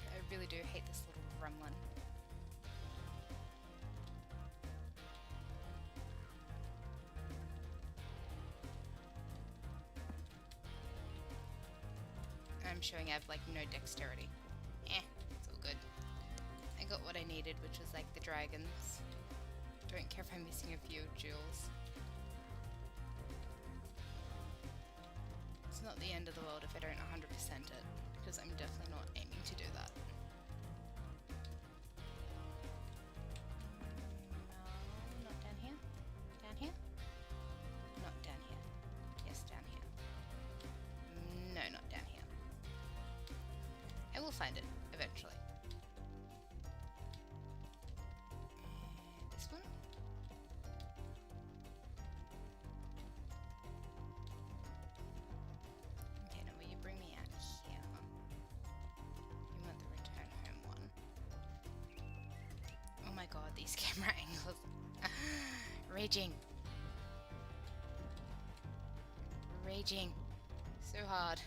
I really do hate this little gremlin. I'm I'm showing I have like no dexterity. It's all good. I got what I needed, which was like the dragons. Don't care if I'm missing a few jewels. It's not the end of the world if I don't 100% it, because I'm definitely not aiming to do that. No, not down here. Down here? Not down here. Yes, down here. No, not down here. I will find it eventually. This one? Okay, now will you bring me out here? You want the return home one. Oh my god, these camera angles. Raging. Raging. So hard.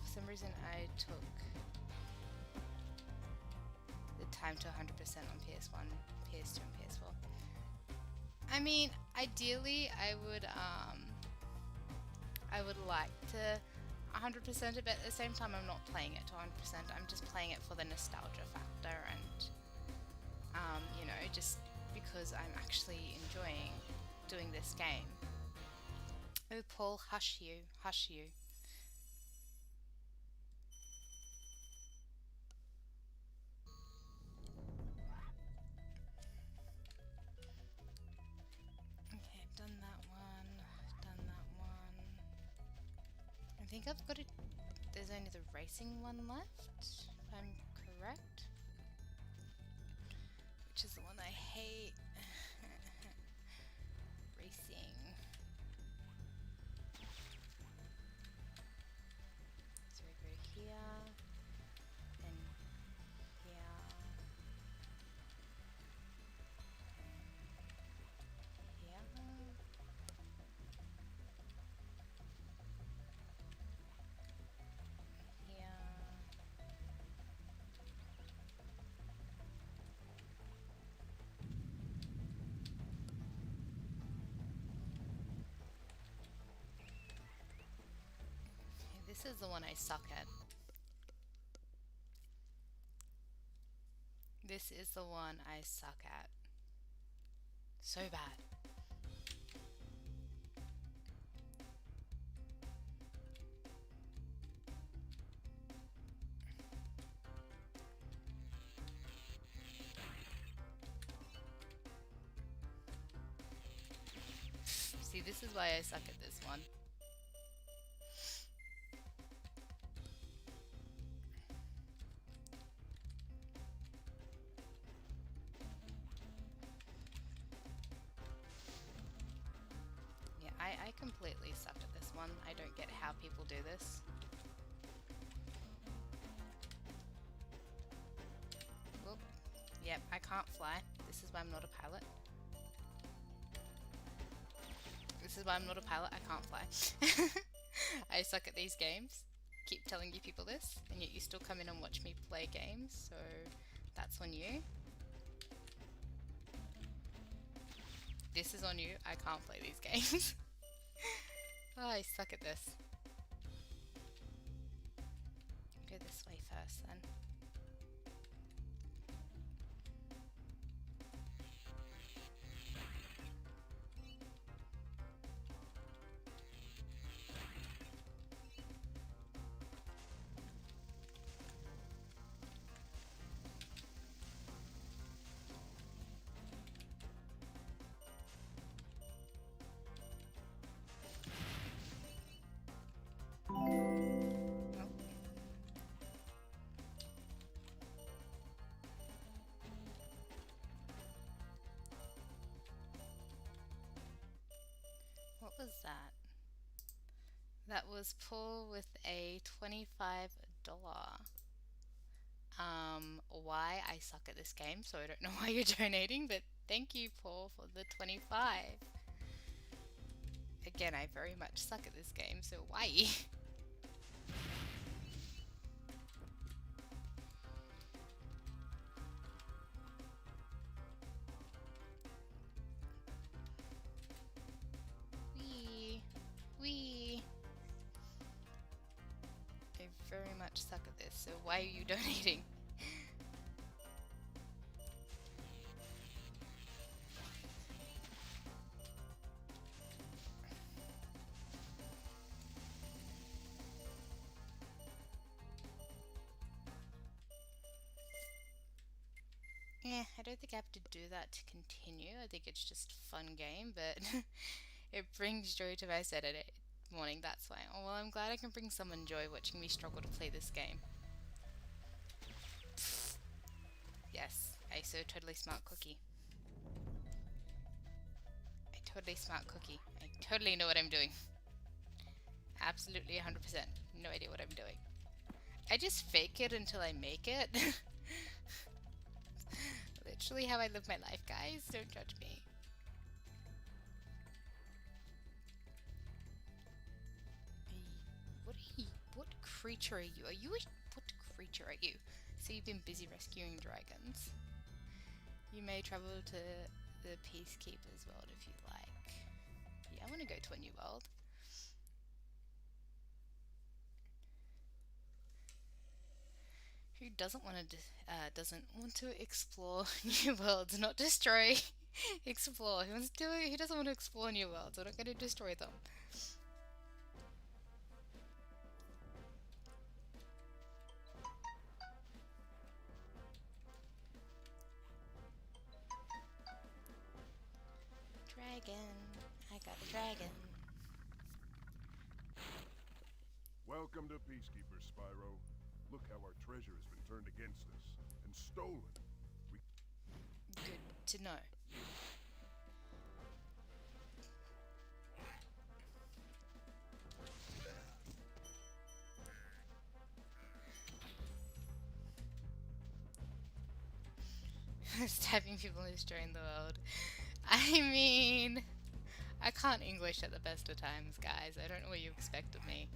For some reason I took the time to 100% on PS1, PS2 and PS4. I mean, ideally I would like to 100% it, but at the same time I'm not playing it to 100%. I'm just playing it for the nostalgia factor and you know, just because I'm actually enjoying doing this game. Oh, Paul, hush you, hush you. Okay, I've done that one, done that one. I think I've got it. There's only the racing one left, if I'm correct. Which is the one I hate. Racing. So we go here, then here, here. Here. This is the one I suck at. This is the one I suck at. So bad. See, this is why I suck at this one. Yeah, I completely suck at this one. I don't get how people do this. Whoop. Yep, I can't fly. This is why I'm not a pilot. This is why I'm not a pilot, I can't fly. I suck at these games. Keep telling you people this, and yet you still come in and watch me play games, so that's on you. This is on you, I can't play these games. Oh, I suck at this. Go this way first then. What was that? That was Paul with a $25. Why I suck at this game, so I don't know why you're donating, but thank you, Paul, for the 25. Again, I very much suck at this game, so why? Wee. Wee. suck at this, so why are you donating? Yeah, I don't think I have to do that to continue. I think it's just a fun game, but it brings joy to my Saturday morning, that's why. Oh, well, I'm glad I can bring someone joy watching me struggle to play this game. Yes, I so totally smart cookie. I totally smart cookie. I totally know what I'm doing. Absolutely 100%. No idea what I'm doing. I just fake it until I make it. Literally how I live my life, guys. Don't judge me. What creature are you? What creature are you? So you've been busy rescuing dragons. You may travel to the Peacekeeper's world if you'd like. Yeah, I want to go to a new world. Who doesn't want to explore new worlds, not destroy, explore? Who doesn't want to explore new worlds? We're not going to destroy them. Dragon, I got a dragon. Welcome to Peacekeeper, Spyro. Look how our treasure has been turned against us and stolen. Good to know. Stabbing people and destroying the world. I mean, I can't English at the best of times, guys. I don't know what you expect of me.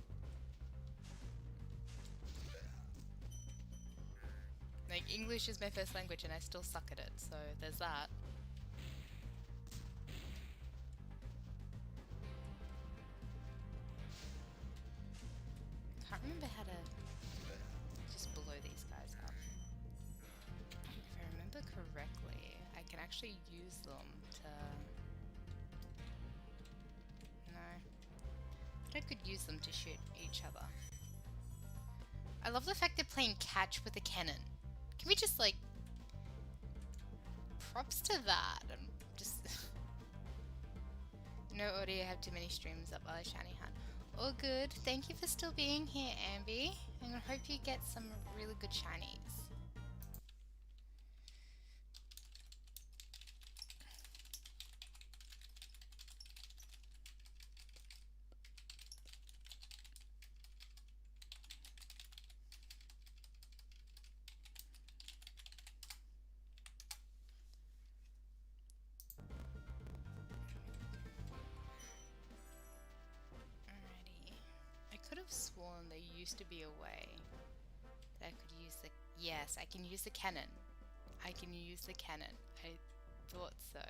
Like, English is my first language and I still suck at it, so there's that. Can't remember how to just blow these guys up. If I remember correctly, I can actually use them to... No. But I could use them to shoot each other. I love the fact they're playing catch with a cannon. Can we just, like... Props to that. I'm just... No audio, have too many streams up while I shiny hunt. All good. Thank you for still being here, Ambi. And I hope you get some really good shinies. I could have sworn there used to be a way that I could use the... Yes, I can use the cannon. I can use the cannon. I thought so.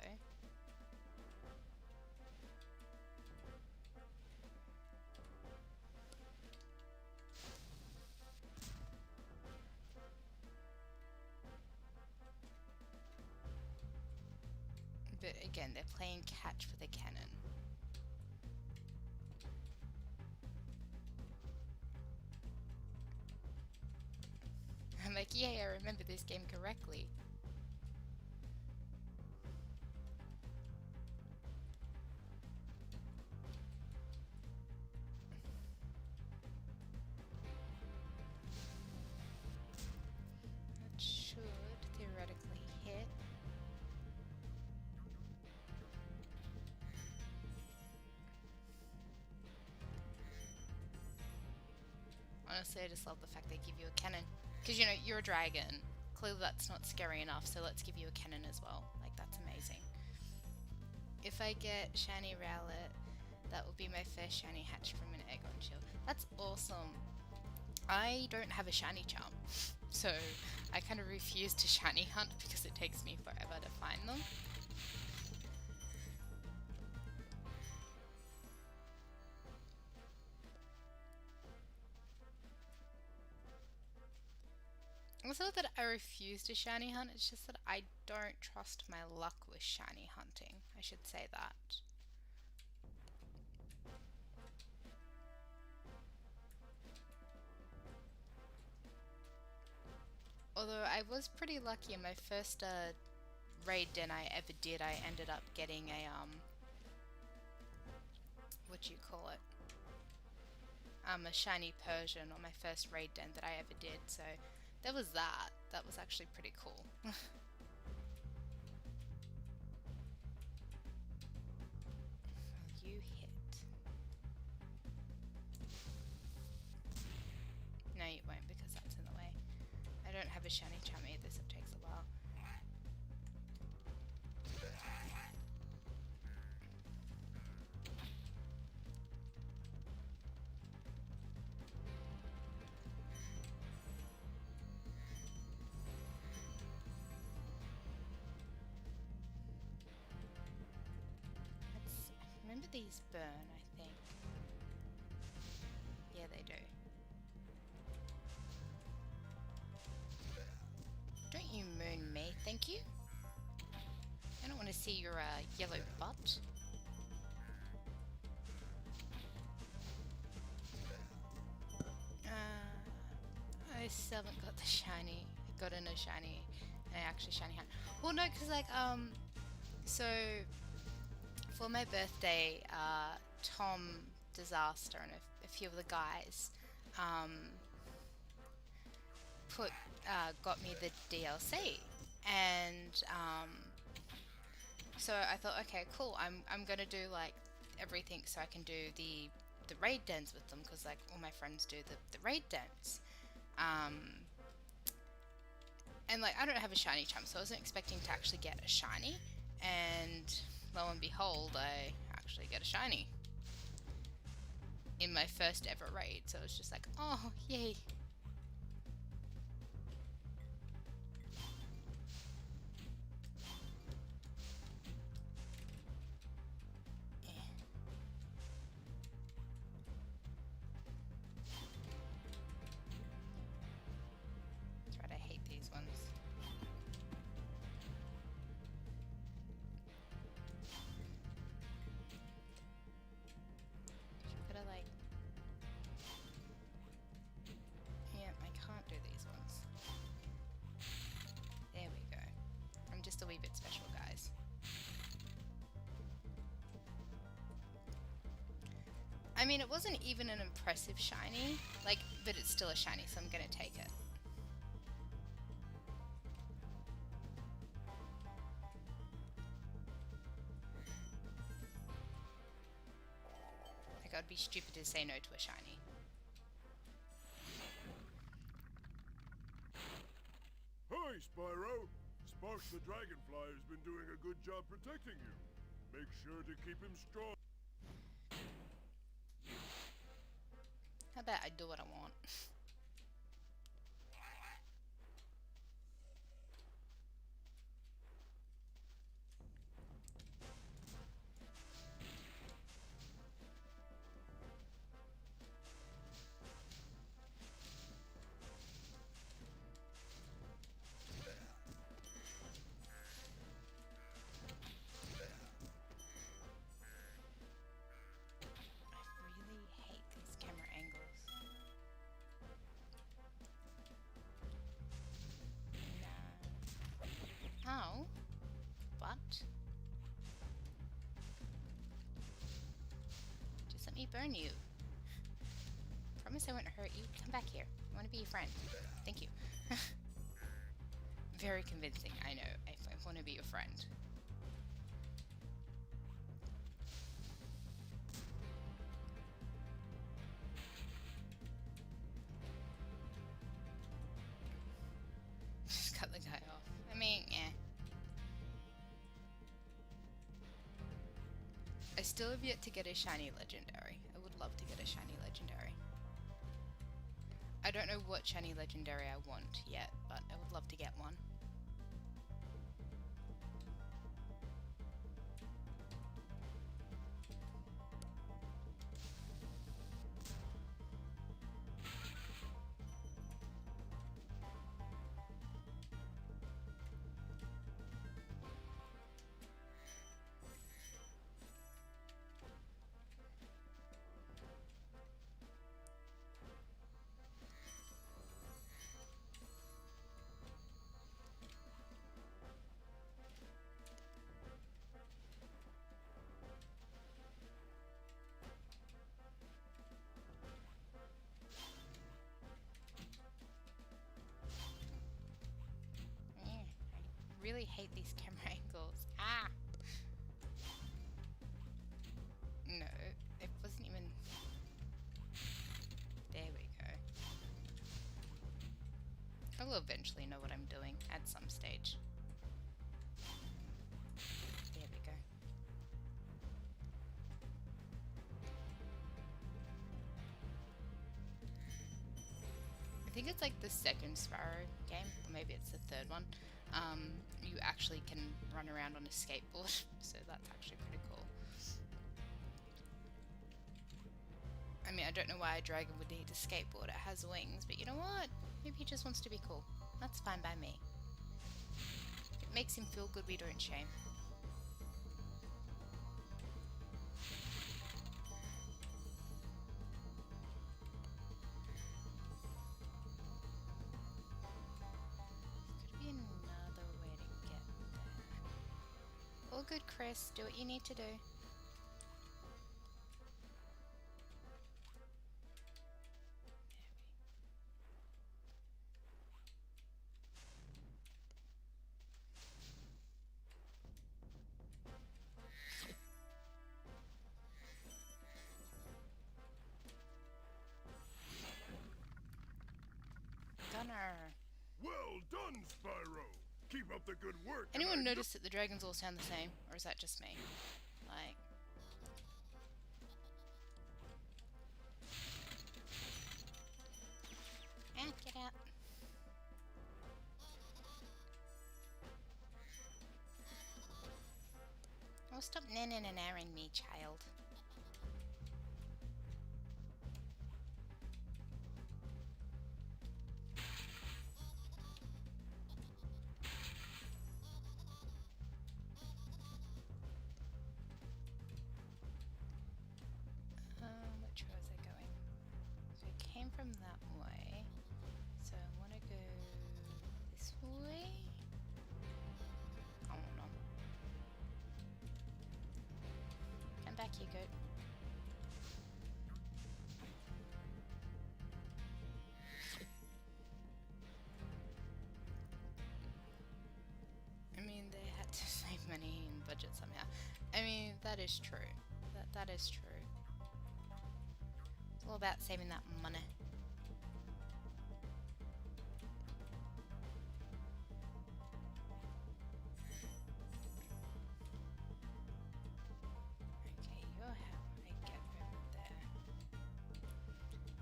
But again, they're playing catch with a cannon. I'm like, yay, I remember this game correctly. That should theoretically hit. Honestly, I just love the fact they give you a cannon. Because, you know, you're a dragon. Clearly that's not scary enough, so let's give you a cannon as well. Like, that's amazing. If I get shiny Rowlet, that will be my first shiny hatch from an egg on shield. That's awesome. I don't have a shiny charm, so I kind of refuse to shiny hunt because it takes me forever to find them. also not that I refuse to shiny hunt, it's just that I don't trust my luck with shiny hunting. I should say that. Although I was pretty lucky in my first raid den I ever did, I ended up getting a what do you call it? A shiny Persian on my first raid den that I ever did, so there was that. That was actually pretty cool. You hit. No, you won't because that's in the way. I don't have a shiny charm either, so it takes a while. Remember these burn, I think. Yeah, they do. Don't you moon me, thank you. I don't want to see your yellow butt. I still haven't got the shiny. I got a no shiny, and I actually shiny hunt. Well, no, because like so for my birthday, Tom Disaster and a few of the guys got me the DLC, and so I thought, okay, cool. I'm gonna do like everything so I can do the raid dens with them, because like all my friends do the raid dens. And like I don't have a shiny charm, so I wasn't expecting to actually get a shiny, and lo and behold, I actually get a shiny in my first ever raid. So it was just like, oh, yay. That's right, I hate these ones. Gotta like... Yeah, I can't do these ones. There we go. I'm just a wee bit special, guys. I mean, it wasn't even an impressive shiny, like, but it's still a shiny, so I'm gonna take it. Like, I'd be stupid to say no to a shiny. Hi, Spyro! Sparks the Dragonfly has been doing a good job protecting you. Make sure to keep him strong. How about I do what I want? I really hate these camera angles. No. Ow. What? Just let me burn you. Promise I won't hurt you. Come back here. I want to be your friend. Thank you. Very convincing, I know. I want to be your friend. Just cut the guy off. I mean, eh. I still have yet to get a shiny legendary. I would love to get a shiny legendary. I don't know what shiny legendary I want yet, but I would love to get one. really hate these camera angles. Ah! No, it wasn't even... There we go. I'll eventually know what I'm doing at some stage. There we go. I think it's like the second SPYRO game, or maybe it's the third one. You actually can run around on a skateboard, so that's actually pretty cool. I mean, I don't know why a dragon would need a skateboard. It has wings, but you know what? Maybe he just wants to be cool. That's fine by me. If it makes him feel good, we don't shame. Could be another way to get there. All good, Chris. Do what you need to do. Gunner. Well done, Spyro. Keep up the good work. and Anyone I notice that the dragons all sound the same? Or is that just me? Like... Ah, get out. Oh, stop nanning and airing me, child. Which way was I going? So I came from that way. So I want to go this way? I don't know. Come back here, goat. I mean, they had to save money and budget somehow. I mean, that is true. That is true. It's all about saving that money. Okay, you're how I get over there.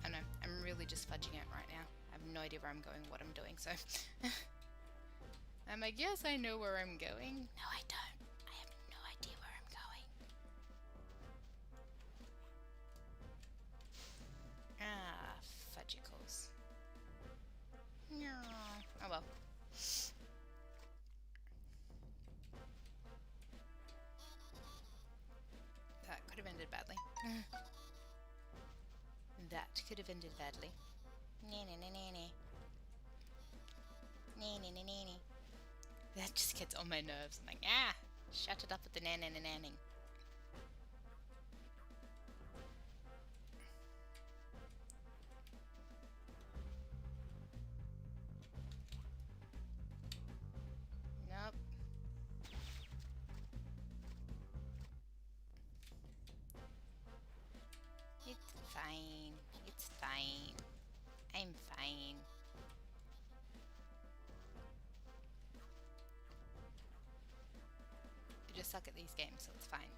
I know, I'm really just fudging it right now. I have no idea where I'm going, what I'm doing, so... I'm like, yes, I know where I'm going. No, I don't. I have no idea where I'm going. Ah, fudgicles. No. Oh well. That could have ended badly. That could have ended badly. That just gets on my nerves. I'm like, ah, shut it up with the nanning. Nope. It's fine. It's fine. I'm fine. I just suck at these games, so it's fine.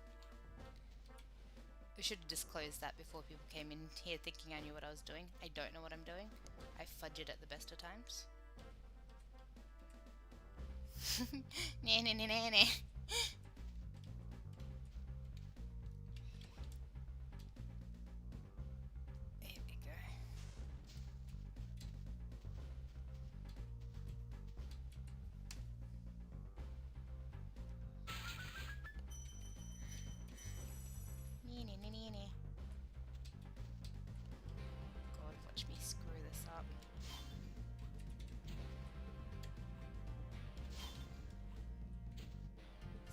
We should have disclosed that before people came in here thinking I knew what I was doing. I don't know what I'm doing. I fudge it at the best of times. Nanny. There we go. Nanny. God, watch me screw this up.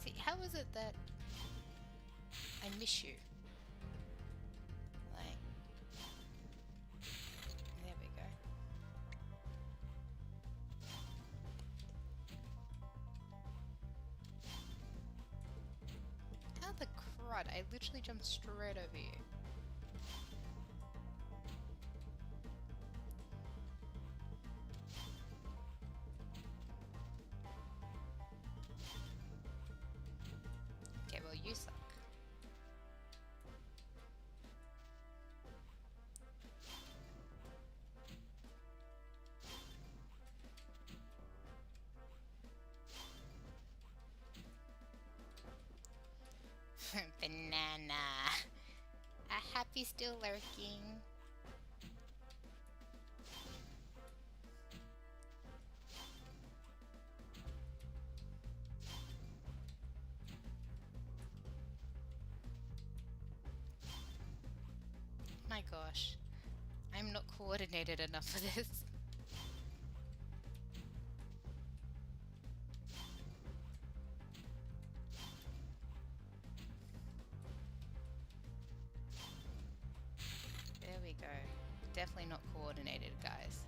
See, how is it that I miss you? Like, there we go. god, I literally jumped straight over you. Okay, well, you suck. Banana. A happy still lurking. My gosh. I'm not coordinated enough for this. There we go. Definitely not coordinated, guys.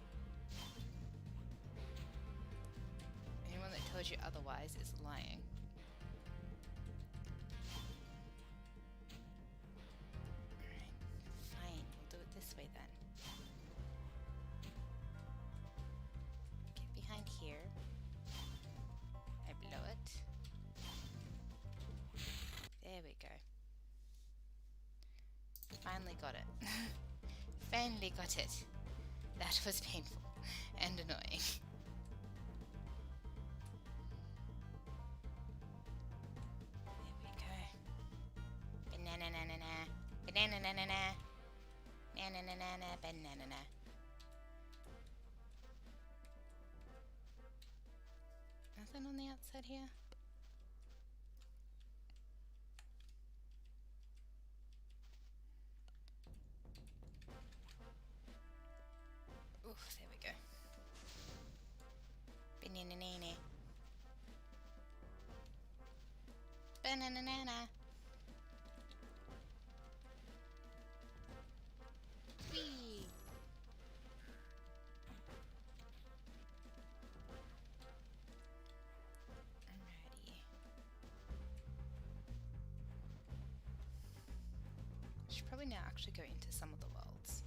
Anyone that tells you otherwise is lying. Alright, fine. We'll do it this way then. Get behind here. I blow it. There we go. Finally got it. Finally got it. That was painful and annoying. There we go. Banana na na na. Banana na na na. Na na na na na. Banana na. Nothing on the outside here? Oof, there we go. Banana. Banana. Whee! Alrighty. Should probably now actually go into some of the worlds.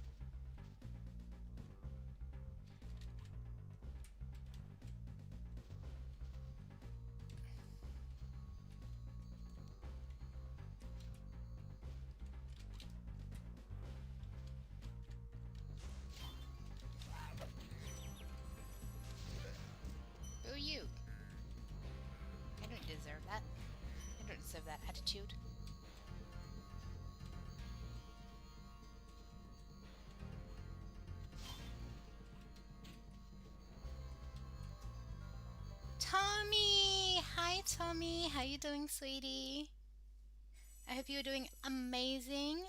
Who are you? I don't deserve that. I don't deserve that attitude. Tommy! Hi, Tommy. How you doing, sweetie? I hope you're doing amazing.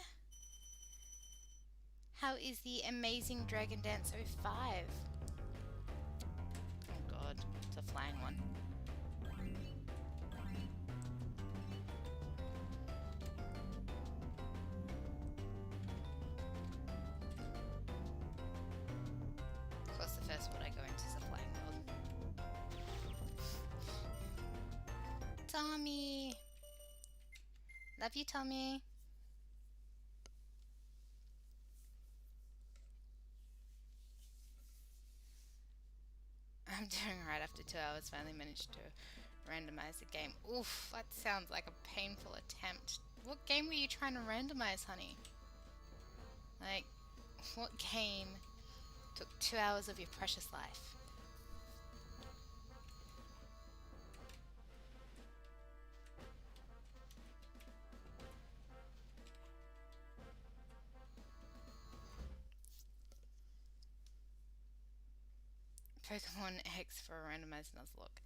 How is the amazing Dragon Dance 05? Oh god, it's a flying one. Of course, the first one I go into is a flying world. Tommy! Love you, Tommy. I'm doing right after 2 hours. Finally managed to randomize the game. Oof, that sounds like a painful attempt. What game were you trying to randomize, honey? Like, what game took 2 hours of your precious life? Pokemon X for a randomized Nuzlocke.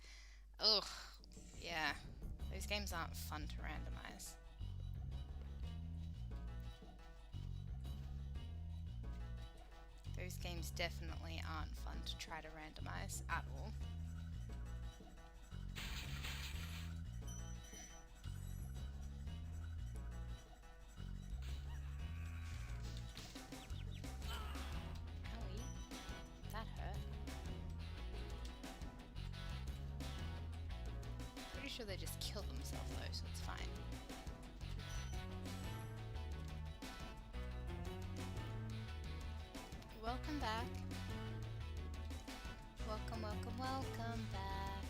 Ugh, yeah. Those games aren't fun to randomize. Those games definitely aren't fun to try to randomize at all. Owie. That hurt. Pretty sure they just killed themselves though, so it's fine. welcome back. Welcome, welcome, welcome back.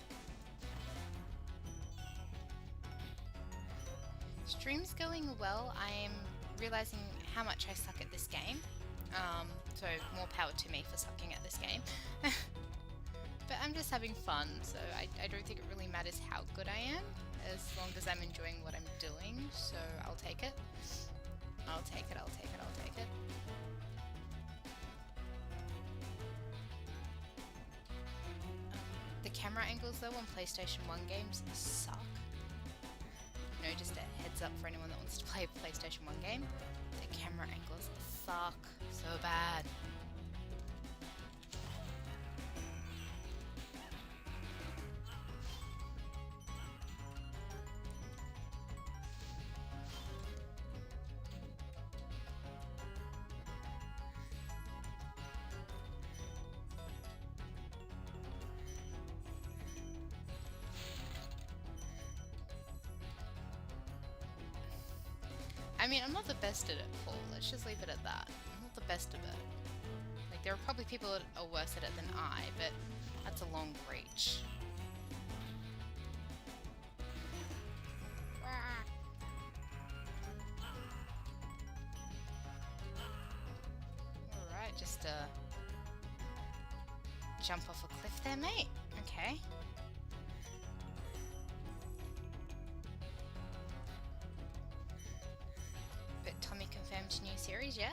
Stream's going well. I'm realizing how much I suck at this game. So more power to me for sucking at this game. But I'm just having fun, so I don't think it really matters how good I am, as long as I'm enjoying what I'm doing, so I'll take it. I'll take it, I'll take it, I'll take it. The camera angles though on PlayStation 1 games suck. You know, just a heads up for anyone that wants to play a PlayStation 1 game. The camera angles suck so bad. I mean, I'm not the best at it, Paul. Let's just leave it at that. I'm not the best at it. Like, there are probably people that are worse at it than I, but that's a long reach. Alright, just jump off a cliff there, mate. Okay. But Tommy confirmed new series, yeah?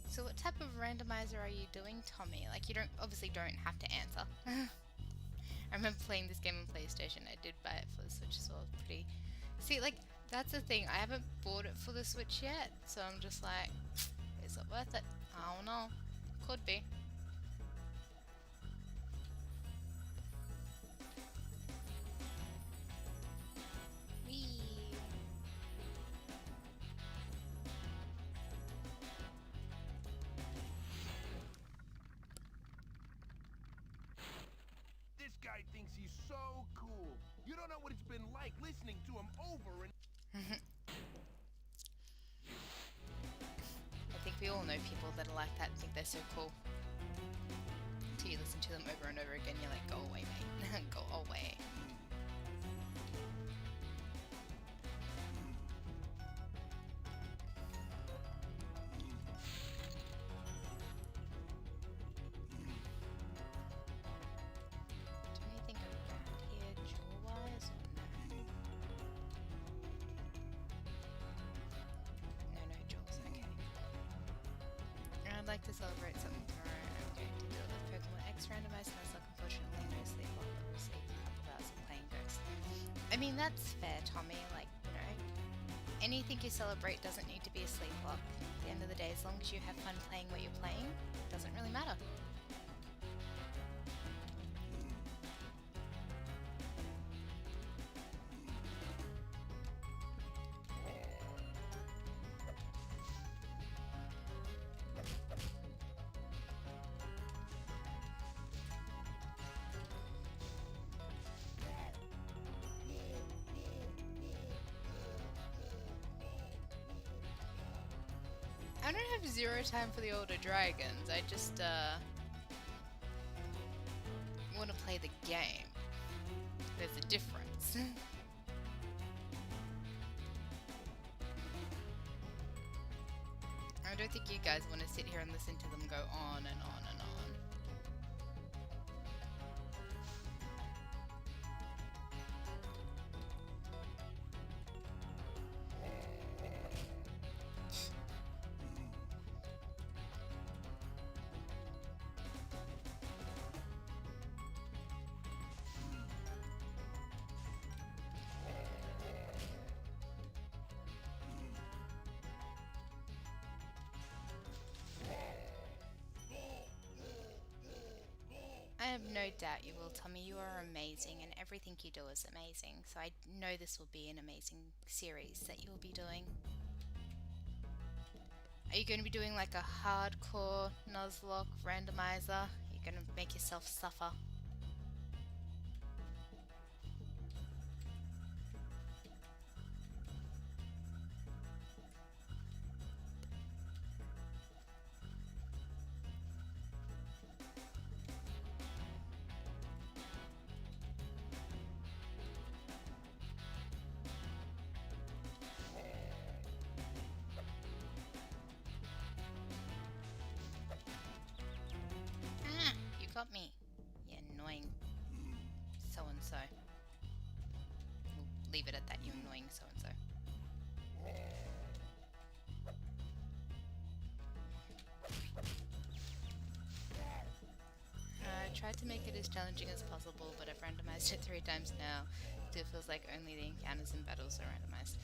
So what type of randomizer are you doing, Tommy? Like, you obviously don't have to answer. I remember playing this game on PlayStation. I did buy it for the Switch as well. Pretty... See, like, that's the thing. I haven't bought it for the Switch yet, so I'm just like, is it worth it? I don't know. Could be. Whee! This guy thinks he's so cool. You don't know what it's been like listening to him over and... I think we all know people that are like that and think they're so cool. Until you listen to them over and over again, you're like, go away, mate. Go away. Do anything around here jewel-wise or no? No jewels, okay. I'd like to celebrate something tomorrow. I'm going to deal with Pokemon X randomized Nuzlocke. Unfortunately, no sleepwalk, but we'll see. A couple hours of playing Ghost. I mean, that's fair, Tommy. Like, you know, anything you celebrate doesn't need to be a sleepwalk. At the end of the day, as long as you have fun playing what you're playing, it doesn't really matter. I don't have zero time for the older dragons. I just want to play the game. There's a difference. I don't think you guys want to sit here and listen to them go on and on and on. no doubt you will, Tommy. You are amazing, and everything you do is amazing. So I know this will be an amazing series that you'll be doing. Are you going to be doing like a hardcore Nuzlocke randomizer? You're going to make yourself suffer. You got me. You annoying so-and-so. We'll leave it at that, you annoying so-and-so. I tried to make it as challenging as possible, but I've randomized it 3 times now. It feels like only the encounters and battles are randomized.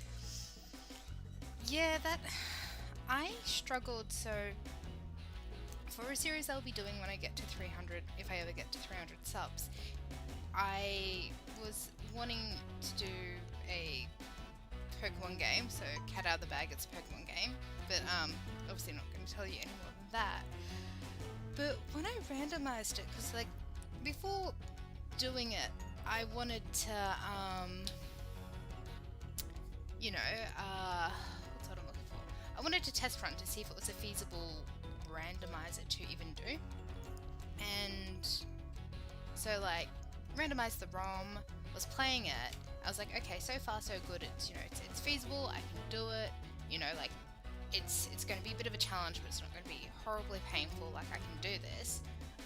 Yeah, that... I struggled, so... For a series I'll be doing when I get to 300, if I ever get to 300 subs, I was wanting to do a Pokemon game, so cat out of the bag, it's a Pokemon game, but obviously not going to tell you any more than that. But when I randomized it, because like before doing it, I wanted to, what's what I'm looking for? I wanted to test run to see if it was a feasible randomizer to even do, and so like randomized the ROM, was playing it, I was like, okay, so far so good, it's it's feasible, I can do it, like it's going to be a bit of a challenge, but it's not going to be horribly painful, like I can do this.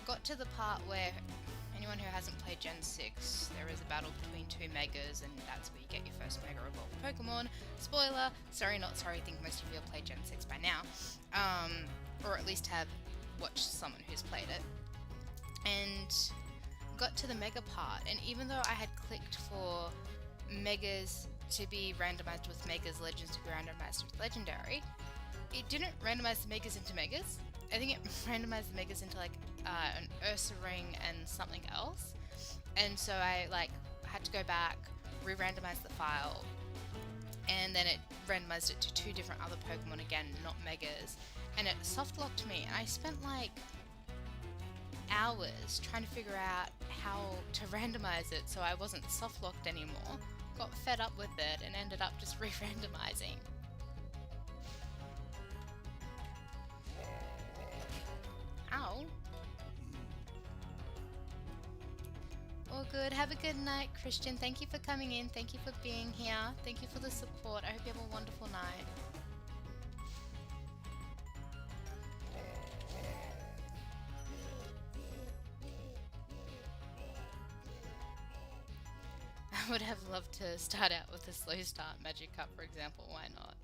Got to the part where anyone who hasn't played Gen 6, there is a battle between 2 megas, and that's where you get your first mega evolved Pokemon. Spoiler, sorry not sorry, I think most of you have played Gen 6 by now. Or at least have watched someone who's played it, and got to the mega part, and even though I had clicked for megas to be randomized with megas, legends to be randomized with legendary, it didn't randomize the megas into megas. I think it randomized the megas into like an Ursa ring and something else, and so I had to go back, re-randomize the file, and then it randomized it to 2 different other Pokemon again, not megas. And it soft locked me, and I spent like hours trying to figure out how to randomize it so I wasn't soft locked anymore. Got fed up with it and ended up just re-randomizing. Ow. All good. Have a good night, Christian. Thank you for coming in. Thank you for being here. Thank you for the support. I hope you have a wonderful night. I would have loved to start out with a slow start Magikarp, for example. Why not?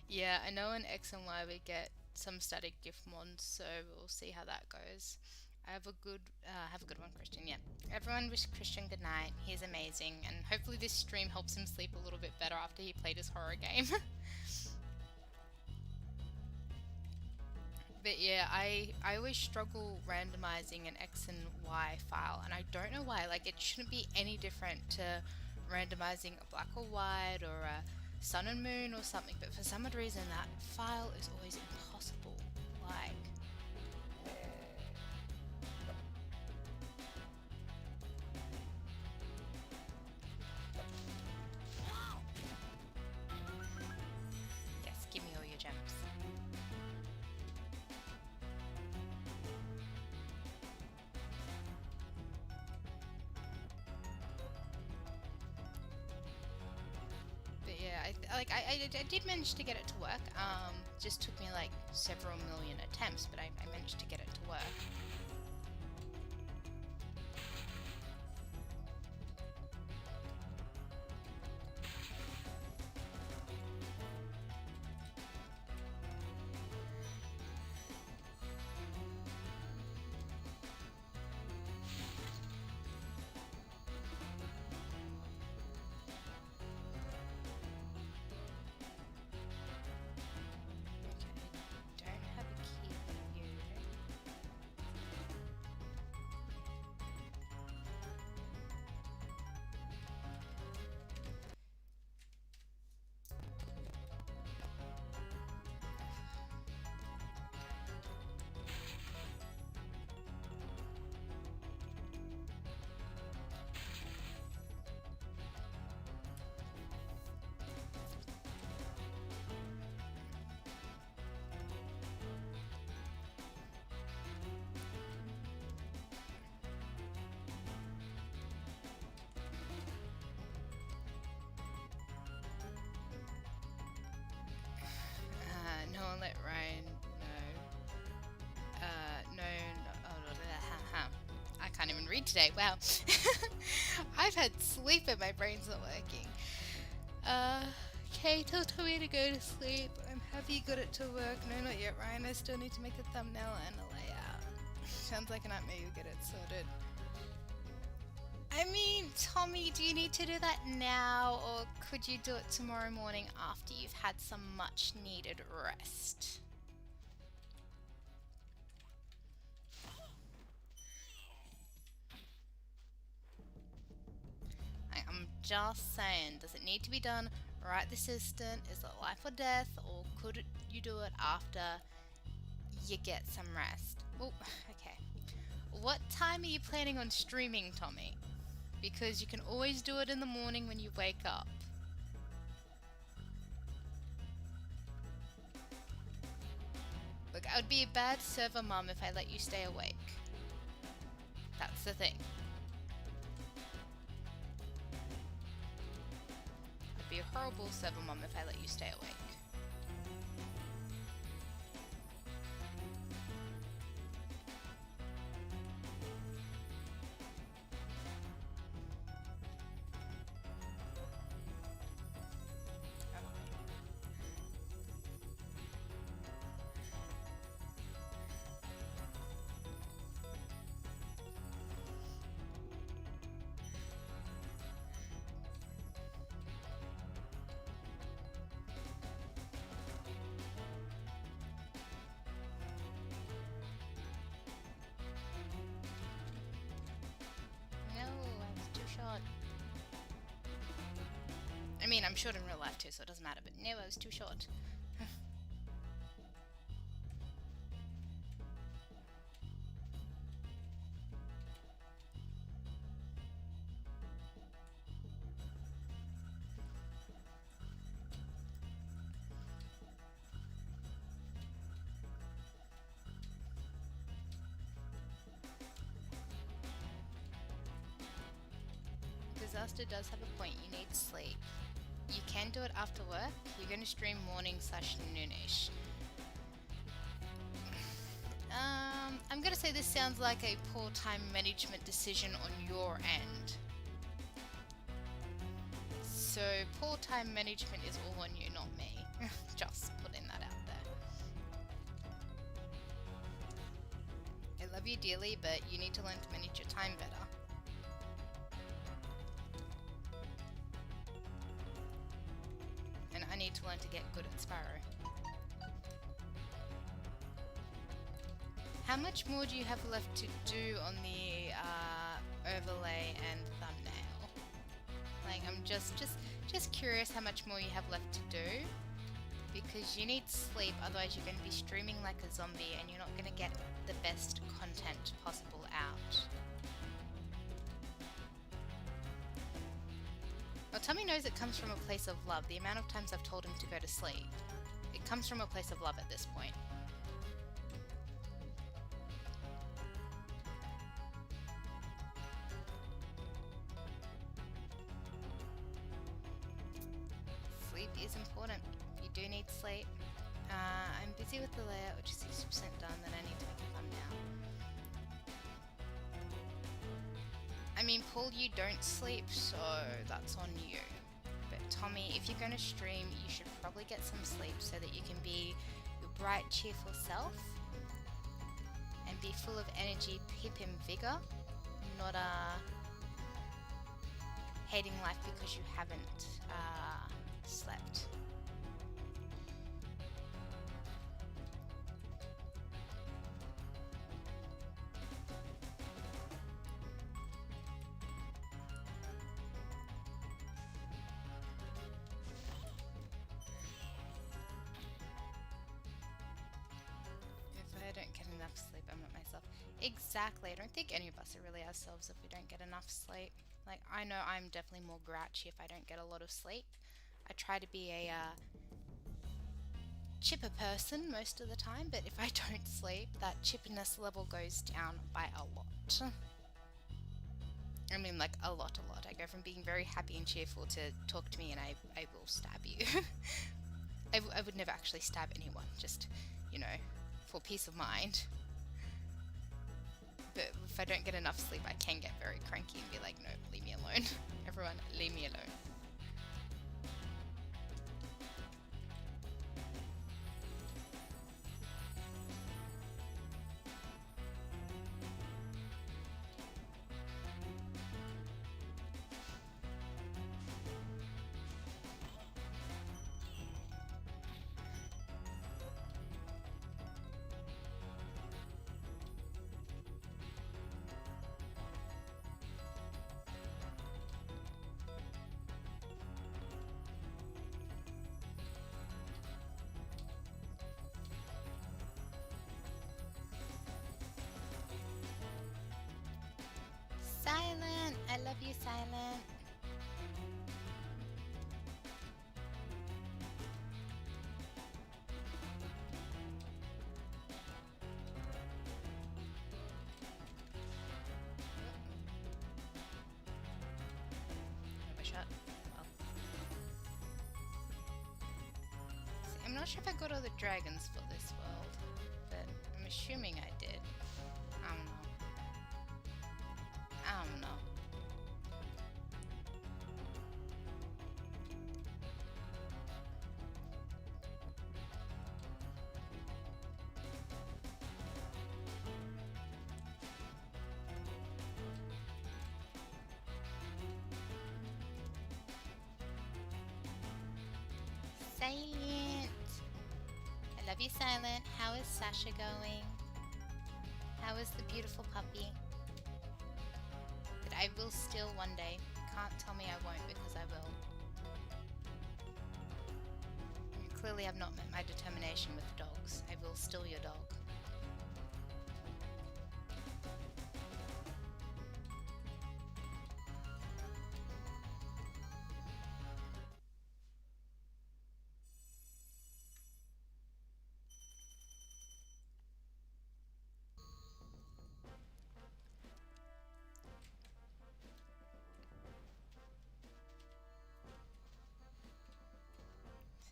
Yeah, I know in X and Y we get some static gift mons, so we'll see how that goes. Have a good one, Christian. Yeah, everyone wish Christian good night. He's amazing, and hopefully this stream helps him sleep a little bit better after he played his horror game. But yeah, I always struggle randomizing an X and Y file, and I don't know why. Like, it shouldn't be any different to randomizing a black or white or a sun and moon or something, but for some odd reason that file is always impossible. Like, yes, give me all your gems. I did manage to get it to work. Just took me like several million attempts, but I managed to get it to work. doing today? Wow. I've had sleep and my brain's not working. Okay, tell Tommy to go to sleep. Have you got it to work? No, not yet, Ryan. I still need to make a thumbnail and a layout. Sounds like a nightmare. You'll get it sorted. I mean, Tommy, do you need to do that now, or could you do it tomorrow morning after you've had some much needed rest? I'm just saying, does it need to be done right this instant? Is it life or death, or could you do it after you get some rest? Oh, okay. What time are you planning on streaming, Tommy? Because you can always do it in the morning when you wake up. Look, I would be a bad server mum if I let you stay awake. That's the thing. I'd be a horrible server mum if I let you stay awake. I mean, I'm short in real life too, so it doesn't matter, but no, I was too short. Disaster does have a point, you need sleep. You can do it after work. You're going to stream morning/noonish. I'm going to say this sounds like a poor time management decision on your end. So poor time management is all on you, not me. Just putting that out there. I love you dearly, but you need to learn to manage your time better. And I need to learn to get good at SPYRO. How much more do you have left to do on the overlay and thumbnail? Like, I'm just curious how much more you have left to do, because you need sleep, otherwise you're going to be streaming like a zombie and you're not going to get the best content possible out. Well, Tommy knows it comes from a place of love. The amount of times I've told him to go to sleep, it comes from a place of love at this point. Sleep is important. You do need sleep. I'm busy with the layout, which is 60% done, then I need to make a thumbnail. I mean, Paul, you don't sleep, so that's on you. But Tommy, if you're going to stream, you should probably get some sleep so that you can be your bright, cheerful self and be full of energy, pip and vigor, not hating life because you haven't slept. I don't get enough sleep, I'm not myself. Exactly. I don't think any of us are really ourselves if we don't get enough sleep. Like, I know I'm definitely more grouchy if I don't get a lot of sleep. I try to be a chipper person most of the time, but if I don't sleep, that chippiness level goes down by a lot. I mean, like, a lot. I go from being very happy and cheerful to talk to me and I will stab you. I would never actually stab anyone, just, you know, for peace of mind. But if I don't get enough sleep, I can get very cranky and be like, no, leave me alone. Everyone, leave me alone. Silent! I love you, Silent. Have a shot. Oh. See, I'm not sure if I got all the dragons for this world, but I'm assuming I did. I don't know. I don't know. Silent! I love you, Silent. How is Sasha going? How is the beautiful puppy? That I will steal one day. Can't tell me I won't, because I will. You clearly have not met my determination with dogs. I will steal your dog.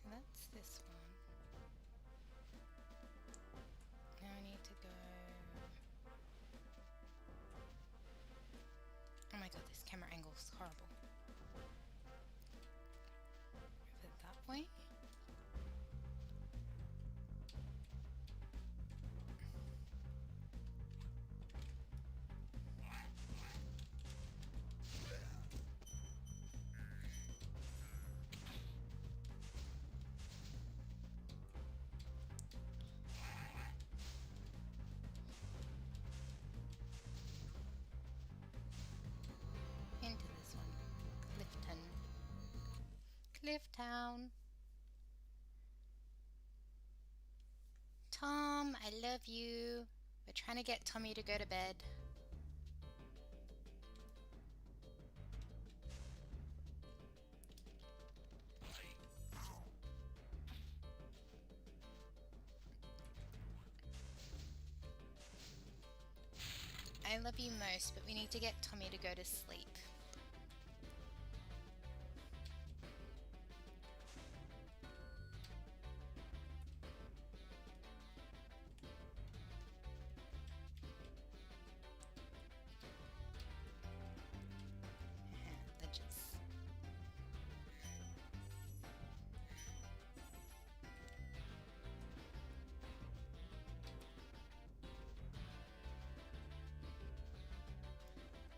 So that's this one. Now I need to go... Oh my god, this camera angle is horrible. Move it that way. Into this one. Clifftown. Tom, I love you. We're trying to get Tommy to go to bed. I love you most, but we need to get Tommy to go to sleep. Ledges.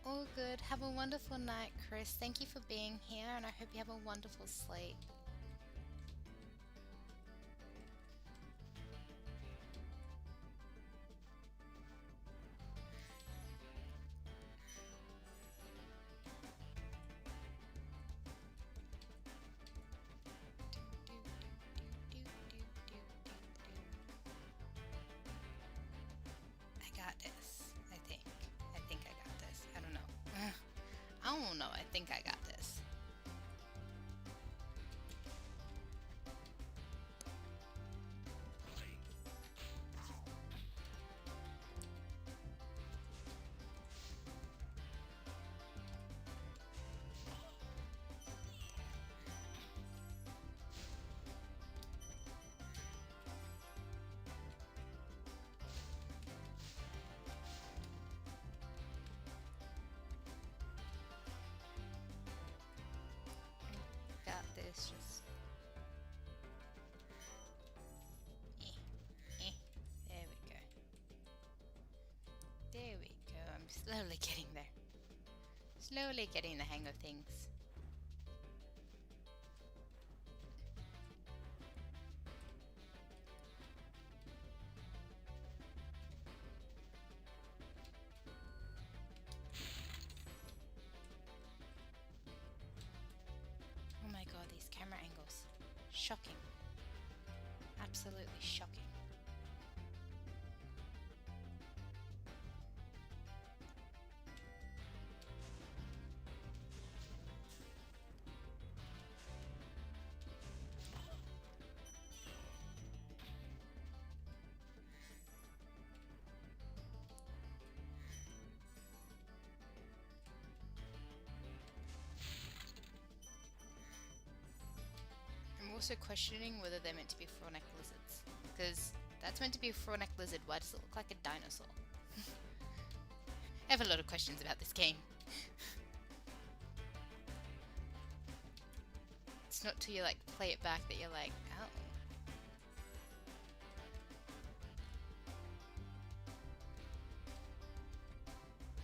All good. Have a wonderful night, Chris. Thank you for being here, and I hope you have a wonderful sleep. I got this. I think I got this. I don't know. I don't know. I think I got this. this just... There we go. There we go. I'm slowly getting there. Slowly getting the hang of things. Oh my god, these camera angles. Shocking. Absolutely shocking. I'm also questioning whether they're meant to be frog-neck lizards. Because that's meant to be a frog-neck lizard. Why does it look like a dinosaur? I have a lot of questions about this game. It's not till you like play it back that you're like, oh.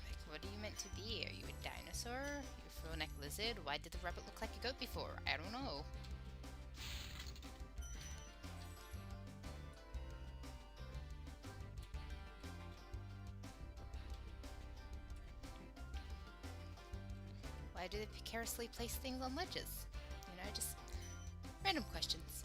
Like, what are you meant to be? Are you a dinosaur? Are you a frog-neck lizard? Why did the rabbit look like a goat before? I don't know. Why do they precariously place things on ledges? You know, just random questions.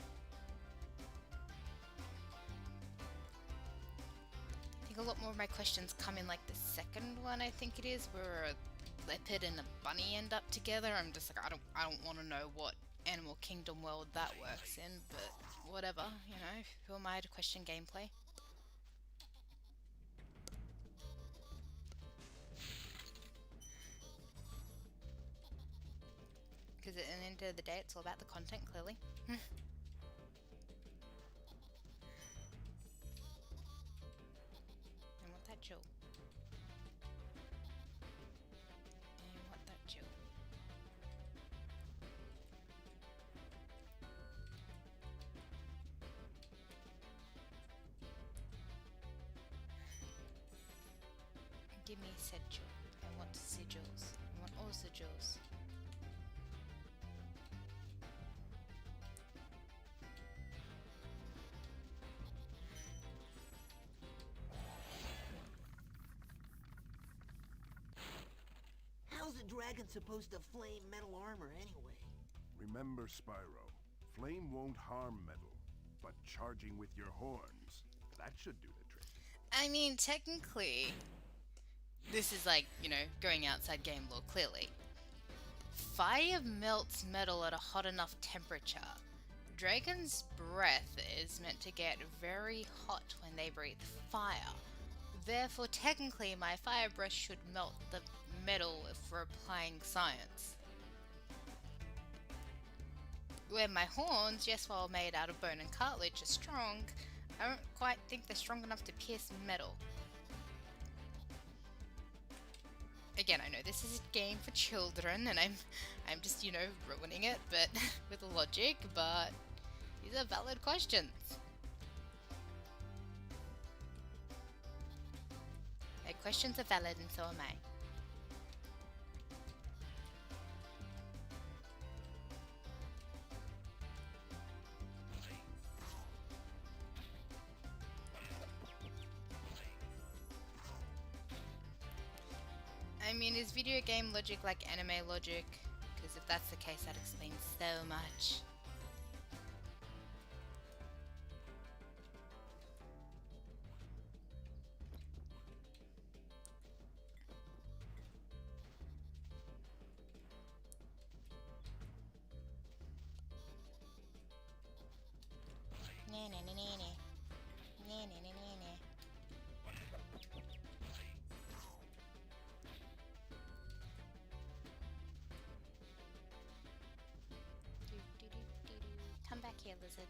I think a lot more of my questions come in like the second one, I think it is, where a leopard and a bunny end up together. I'm just like, I don't want to know what Animal Kingdom world that works in, but whatever, you know, who am I to question gameplay? Because at the end of the day, it's all about the content, clearly. I want that jewel. I want that jewel. Give me said jewel. I want to see jewels. I want all the jewels. How's a dragon supposed to flame metal armor anyway? Remember, Spyro, flame won't harm metal, but charging with your horns, that should do the trick. I mean, technically, this is like, you know, going outside game lore, clearly. Fire melts metal at a hot enough temperature. Dragon's breath is meant to get very hot when they breathe fire. Therefore, technically, my fire breath should melt the metal for applying science. Where my horns, yes, while made out of bone and cartilage, are strong, I don't quite think they're strong enough to pierce metal. Again, I know this is a game for children, and I'm just, you know, ruining it, but with logic, but these are valid questions. My questions are valid, and so am I. I mean, is video game logic like anime logic? Because if that's the case, that explains so much. Come back here, lizards.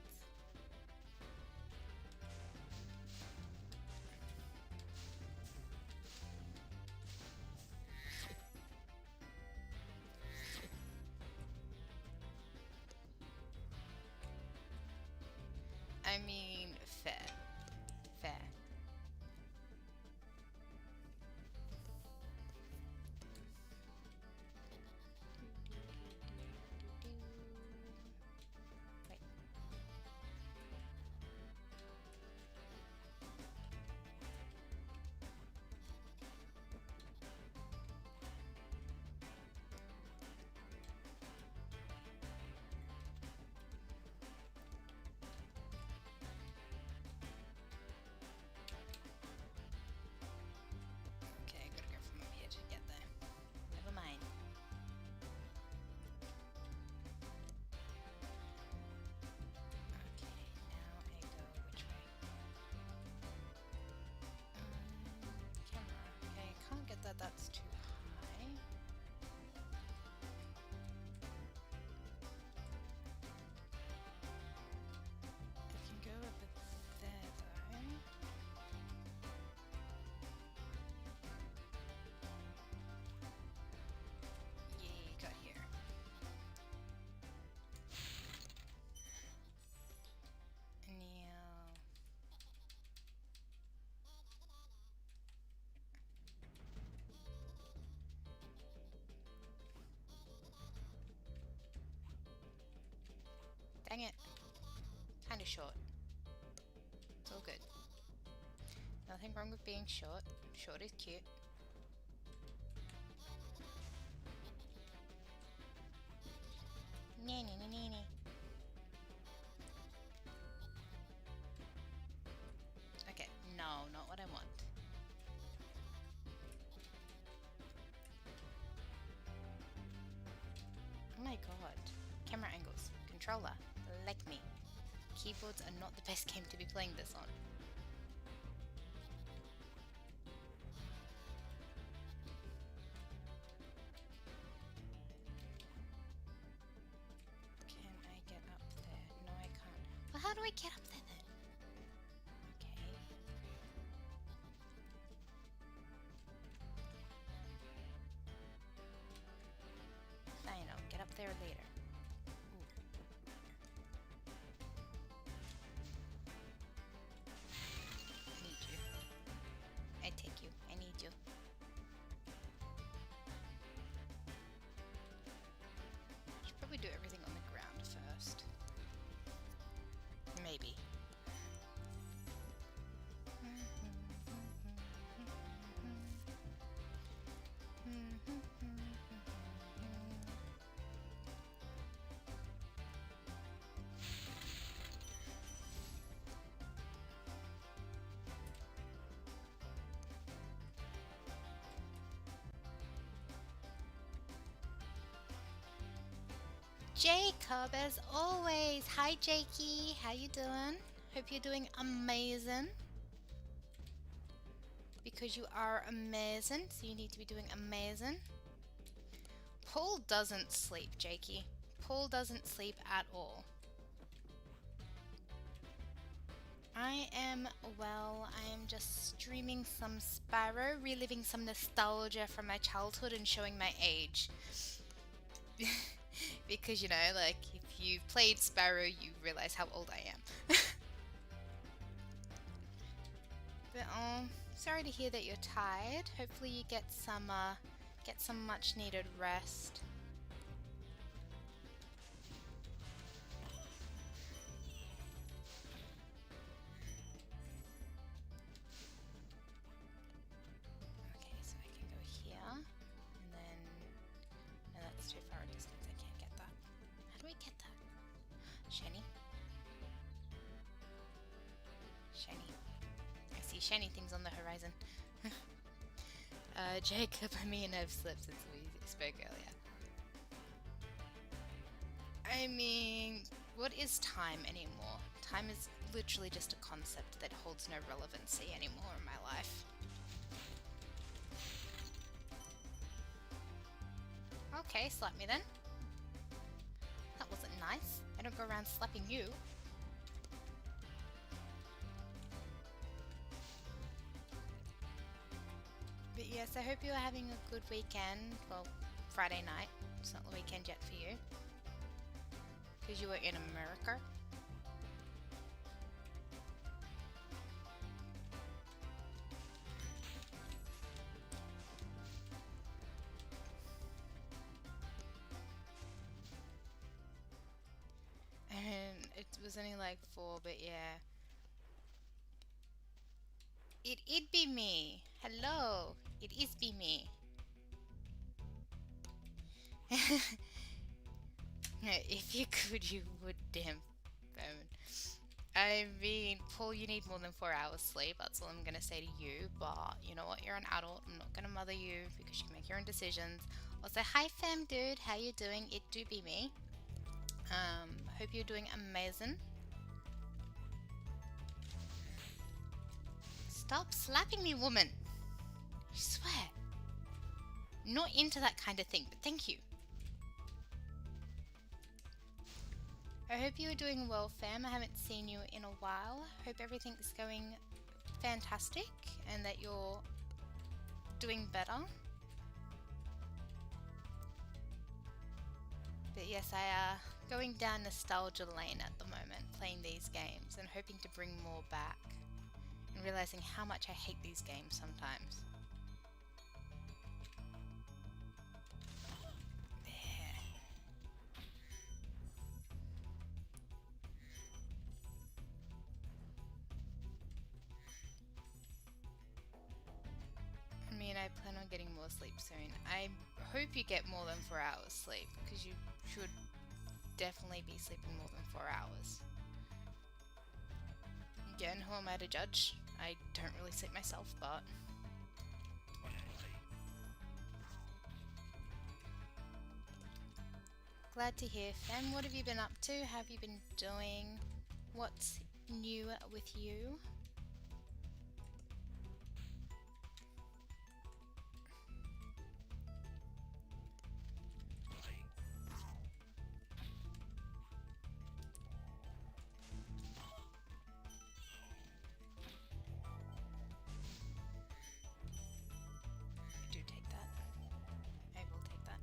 Dang it. Kinda short. It's all good. Nothing wrong with being short. Short is cute. Nanny, nanny, nanny. Okay, no, not what I want. Oh my god. Camera angles. Controller. Like me. Keyboards are not the best game to be playing this on. Can I get up there? No, I can't. Well, how do I get up there then? Okay. Fine, I'll get up there later. I need you. I take you. I need you. Should probably do everything on the ground first. Maybe. Jacob, as always. Hi, Jakey. How you doing? Hope you're doing amazing. Because you are amazing, so you need to be doing amazing. Paul doesn't sleep, Jakey. Paul doesn't sleep at all. I am well. I am just streaming some Spyro, reliving some nostalgia from my childhood and showing my age. Because, you know, like, if you've played Spyro, you realize how old I am. But, sorry to hear that you're tired. Hopefully you get some much needed rest. Okay, so I can go here, and then, no, that's too far a distance. I can't get that. How do I get that? Shiny? Shiny. I see shiny things on the horizon. Jacob, me and I have slept since we spoke earlier. I mean, what is time anymore? Time is literally just a concept that holds no relevancy anymore in my life. Okay, slap me then. That wasn't nice. I don't go around slapping you. But yes, I hope you're having a good weekend. Well, Friday night. It's not the weekend yet for you. Because you were in America. And it was only like 4, but yeah. It be me. Hello. It is be me. If you could, you would, damn phone. I mean, Paul, you need more than 4 hours sleep. That's all I'm gonna say to you. But you know what? You're an adult. I'm not gonna mother you because you can make your own decisions. Also, hi fam, dude. How you doing? It do be me. Hope you're doing amazing. Stop slapping me, woman. I swear. Not into that kind of thing, but thank you. I hope you are doing well, fam. I haven't seen you in a while. Hope everything's going fantastic and that you're doing better. But yes, I going down nostalgia lane at the moment, playing these games and hoping to bring more back and realizing how much I hate these games sometimes. getting more sleep soon. I hope you get more than 4 hours sleep, because you should definitely be sleeping more than 4 hours. Again, who am I to judge? I don't really sleep myself, but... Glad to hear. Fem, what have you been up to? Have you been doing? What's new with you? Do take that. I will take that.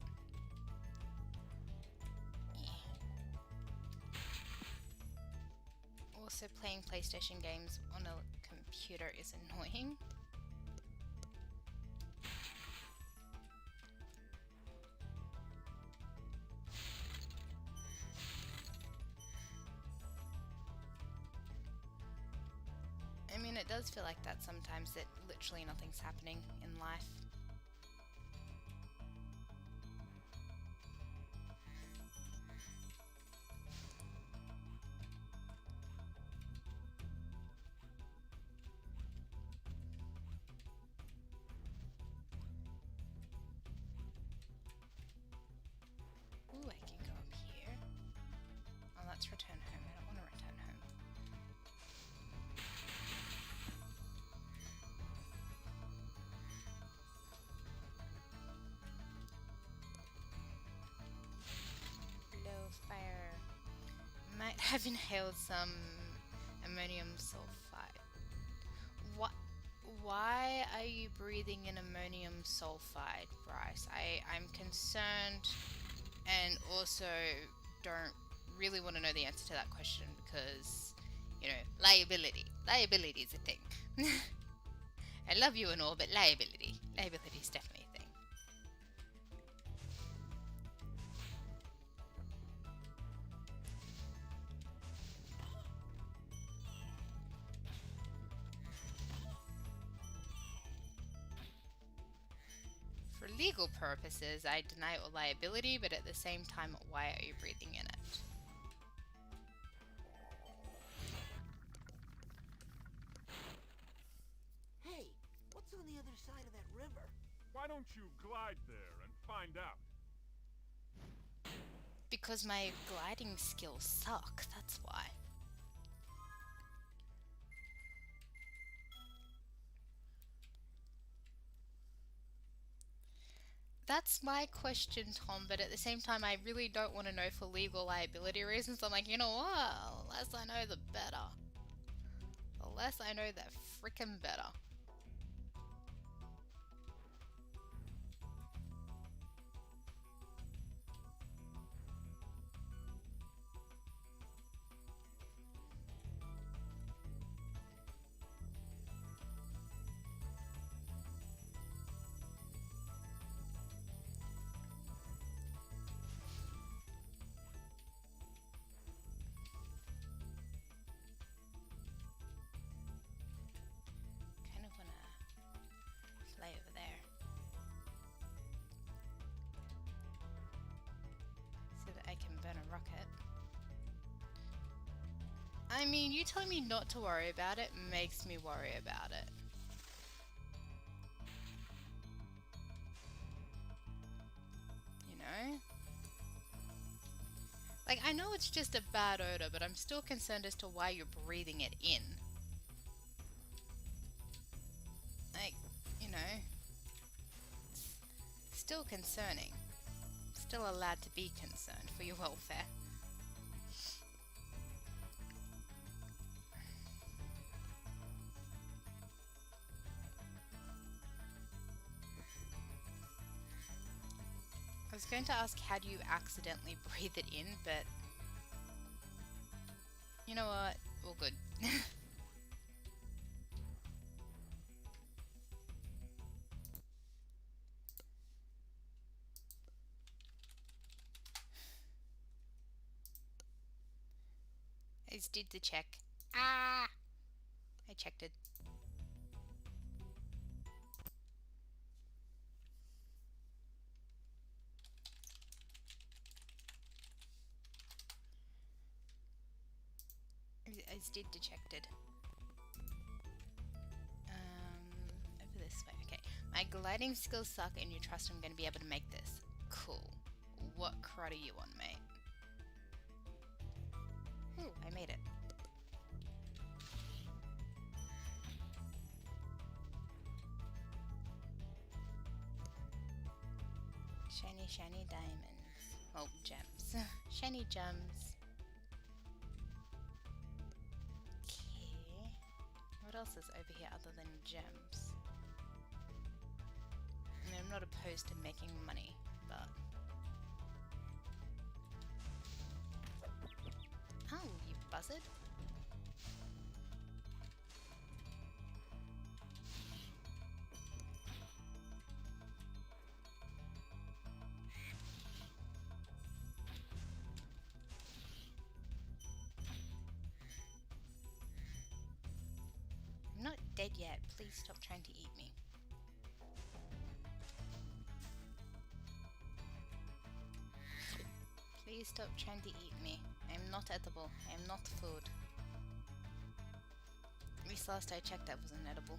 Also, playing PlayStation games on a computer is annoying. I mean, it does feel like that sometimes, that literally nothing's happening in life. Ooh, I can go up here. Oh, let's return home. I don't want to return home. Low fire. Might have inhaled some ammonium sulfide. What? Why are you breathing in ammonium sulfide, Bryce? I'm concerned, and also don't really want to know the answer to that question because, you know, liability. Liability is a thing. I love you and all, but liability. Liability is definitely a thing. For legal purposes, I deny all liability, but at the same time, why are you breathing in it? Hey, what's on the other side of that river? Why don't you glide there and find out? Because my gliding skills suck, that's why. That's my question, Tom, but at the same time, I really don't want to know for legal liability reasons. I'm like, you know what? The less I know, the better. The less I know, the frickin' better. Kind of want to fly over there. So that I can burn a rocket. I mean, you telling me not to worry about it makes me worry about it. You know? Like, I know it's just a bad odor, but I'm still concerned as to why you're breathing it in. Like, you know, it's still concerning. Still allowed to be concerned for your welfare. I was going to ask how do you accidentally breathe it in, but you know what? All good. I just did the check. Ah! I checked it. is did dejected. Over this way. Okay. My gliding skills suck and you trust I'm going to be able to make this. Cool. What crud are you on, mate? Ooh, I made it. Shiny, shiny diamonds. Oh, gems. Shiny gems. Okay. What else is over here other than gems? I mean, I'm not opposed to making money, but... Oh, you buzzard. I'm not dead yet. Please stop trying to eat me. Please stop trying to eat me. I am not edible. I am not food. At least last I checked, that wasn't edible.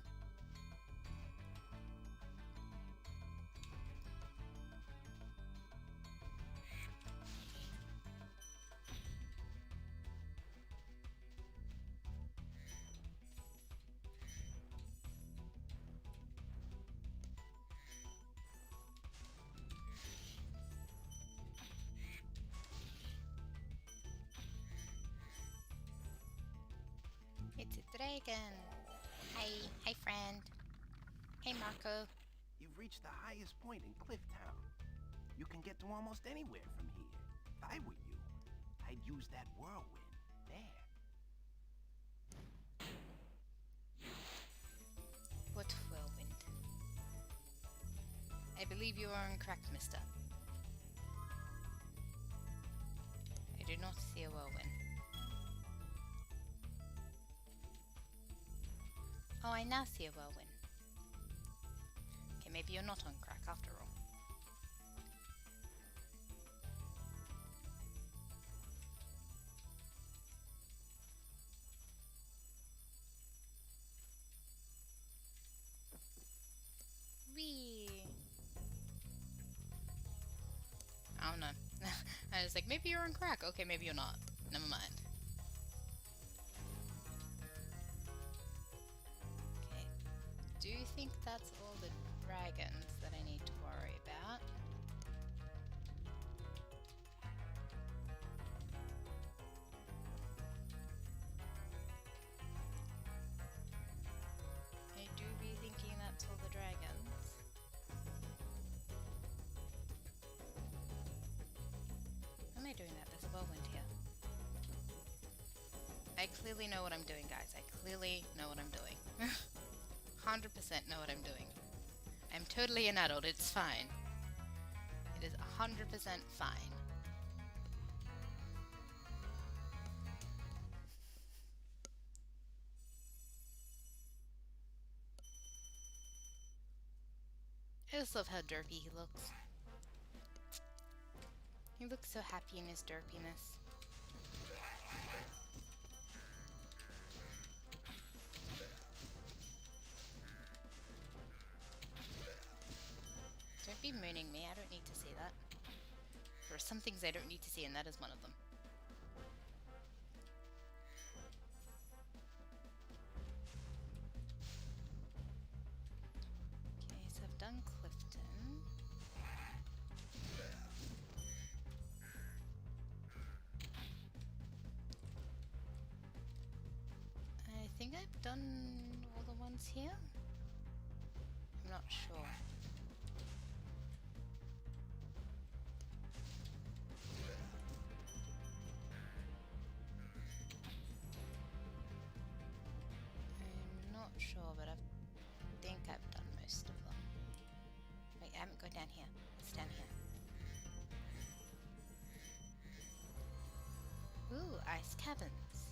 It's a dragon. Hi friend. Hey Marco. You've reached the highest point in Clifftown. You can get to almost anywhere from here. If I were you, I'd use that whirlwind there. What whirlwind? I believe you are on crack, mister. I do not see a whirlwind. Oh, I now see a whirlwind. Okay, maybe you're not on crack after all. Whee! I don't know. I was like, maybe you're on crack. Okay, maybe you're not. Never mind. Okay. Do you think that's all the dragons that I need to worry about? I do be thinking that's all the dragons. Why am I doing that? There's a whirlwind here. I clearly know what I'm doing, guys. I clearly know what I'm doing. 100% know what I'm doing. I'm totally an adult. It's fine. It is 100% fine. I just love how derpy he looks. He looks so happy in his derpiness. Don't be mooning me, I don't need to see that. There are some things I don't need to see, and that is one of them. Okay, so I've done Clifton. I think I've done all the ones here. I'm not sure. I'm not sure, but I think I've done most of them. Wait, I haven't gone down here. It's down here. Ooh, ice caverns.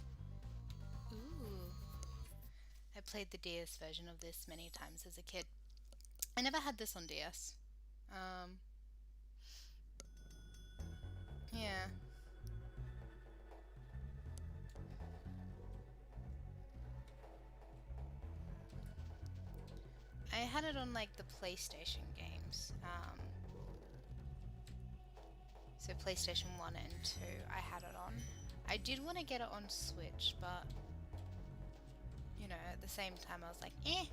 Ooh. I played the DS version of this many times as a kid. I never had this on DS. Yeah. had it on like the PlayStation games. So PlayStation 1 and 2 I had it on. I did want to get it on Switch, but you know, at the same time I was like, eh.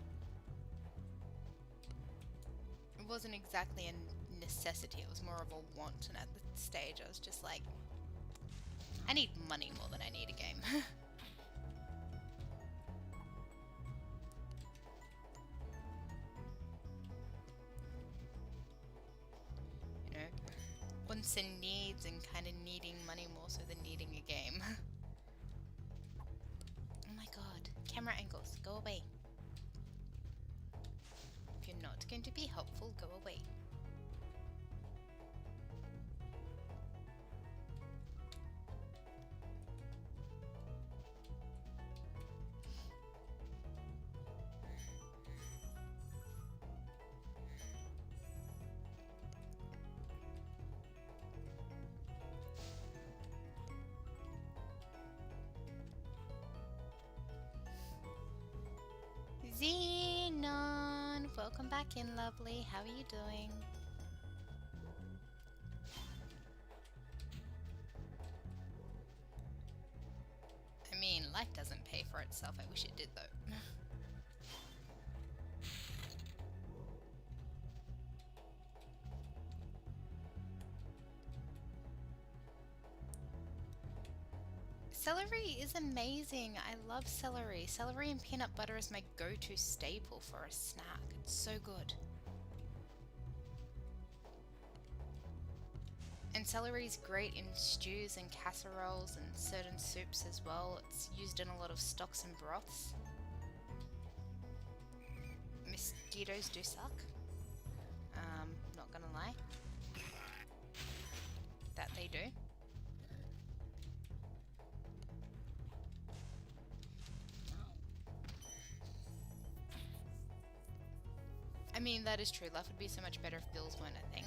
It wasn't exactly a necessity, it was more of a want, and at the stage I was just like, I need money more than I need a game. You know, wants and needs, and kind of needing money more so than needing a game. Oh my god, camera angles, go away. If you're not going to be helpful, go away. Xenon, welcome back in, lovely. How are you doing? I mean, life doesn't pay for itself. I wish it did, though. Celery is amazing. I love celery. Celery and peanut butter is my go-to staple for a snack. It's so good. And celery is great in stews and casseroles and certain soups as well. It's used in a lot of stocks and broths. Mosquitoes do suck. Not gonna lie. That they do. I mean, that is true. Life would be so much better if bills weren't a thing.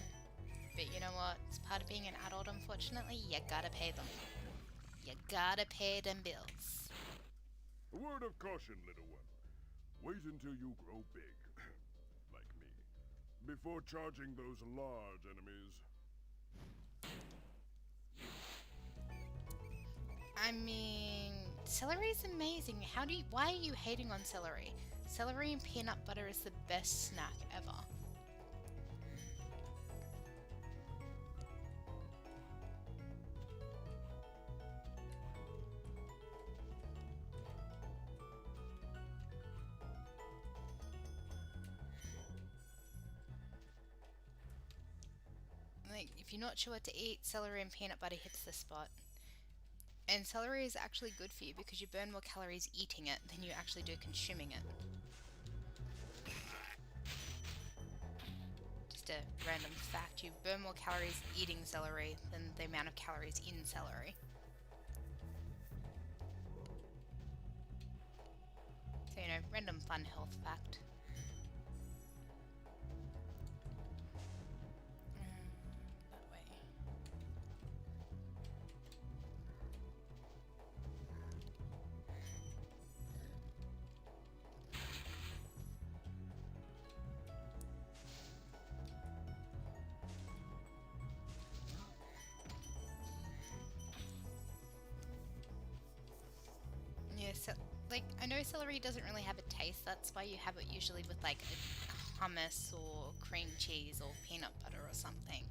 But you know what? It's part of being an adult, unfortunately. You gotta pay them. You gotta pay them bills. A word of caution, little one. Wait until you grow big, like me, before charging those large enemies. I mean, celery is amazing. Why are you hating on celery? Celery and peanut butter is the best snack ever. Like, if you're not sure what to eat, celery and peanut butter hits the spot. And celery is actually good for you because you burn more calories eating it than you actually do consuming it. Just a random fact, you burn more calories eating celery than the amount of calories in celery. So, you know, random fun health fact. That way. Yeah, so, like, I know celery doesn't really have a taste, that's why you have it usually with, like, a hummus or cream cheese or peanut butter or something.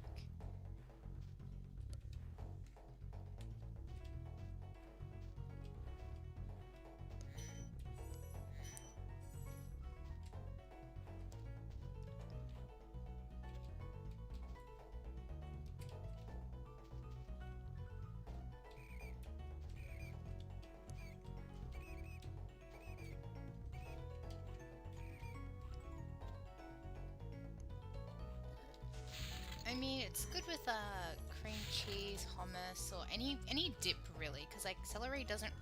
I mean, it's good with cream cheese, hummus, or any dip really, because like celery doesn't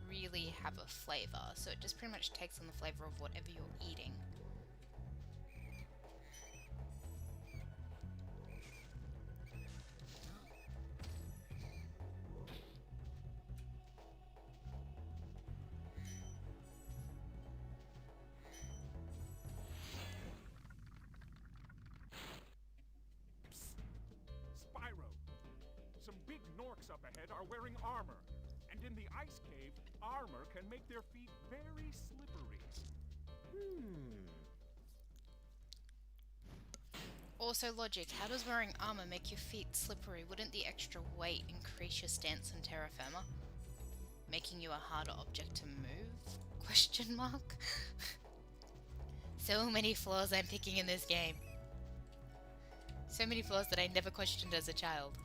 really have a flavor, so it just pretty much takes on the flavor of whatever you're eating. orcs up ahead are wearing armor. And in the ice cave, armor can make their feet very slippery. Also logic, how does wearing armor make your feet slippery? Wouldn't the extra weight increase your stance on terra firma? Making you a harder object to move? Question mark? So many flaws I'm picking in this game. So many flaws that I never questioned as a child.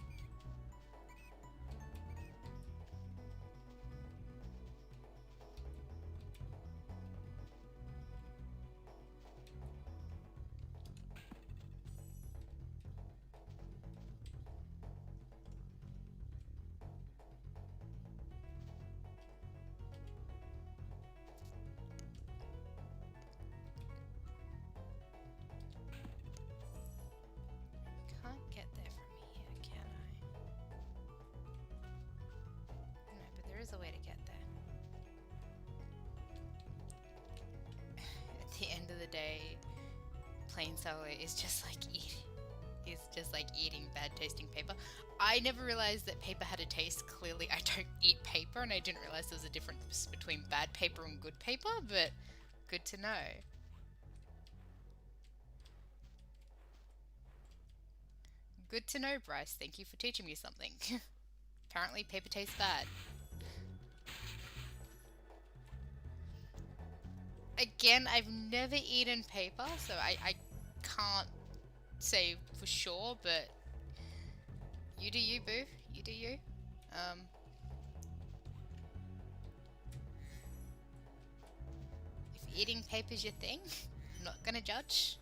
Can't get there from here, can I? No, but there is a way to get there. At the end of the day, plain solo is just like eating bad tasting paper. I never realized that paper had a taste. Clearly I don't eat paper, and I didn't realize there was a difference between bad paper and good paper, but good to know. Good to know, Bryce. Thank you for teaching me something. Apparently paper tastes bad. Again, I've never eaten paper, so I can't say for sure, but you do you, boo. You do you. If eating paper's your thing, I'm not gonna judge.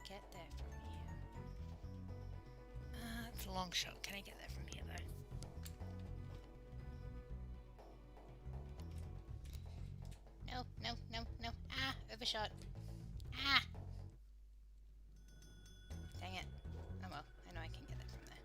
Get there from here? It's a long shot. Can I get there from here though? No, no, no, no. Ah, overshot. Ah! Dang it. Oh well, I know I can get there from there.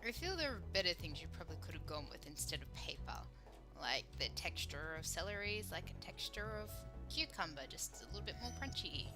I feel there are better things you probably could have gone with instead of paper. Like the texture of celery is like a texture of cucumber, just a little bit more crunchy.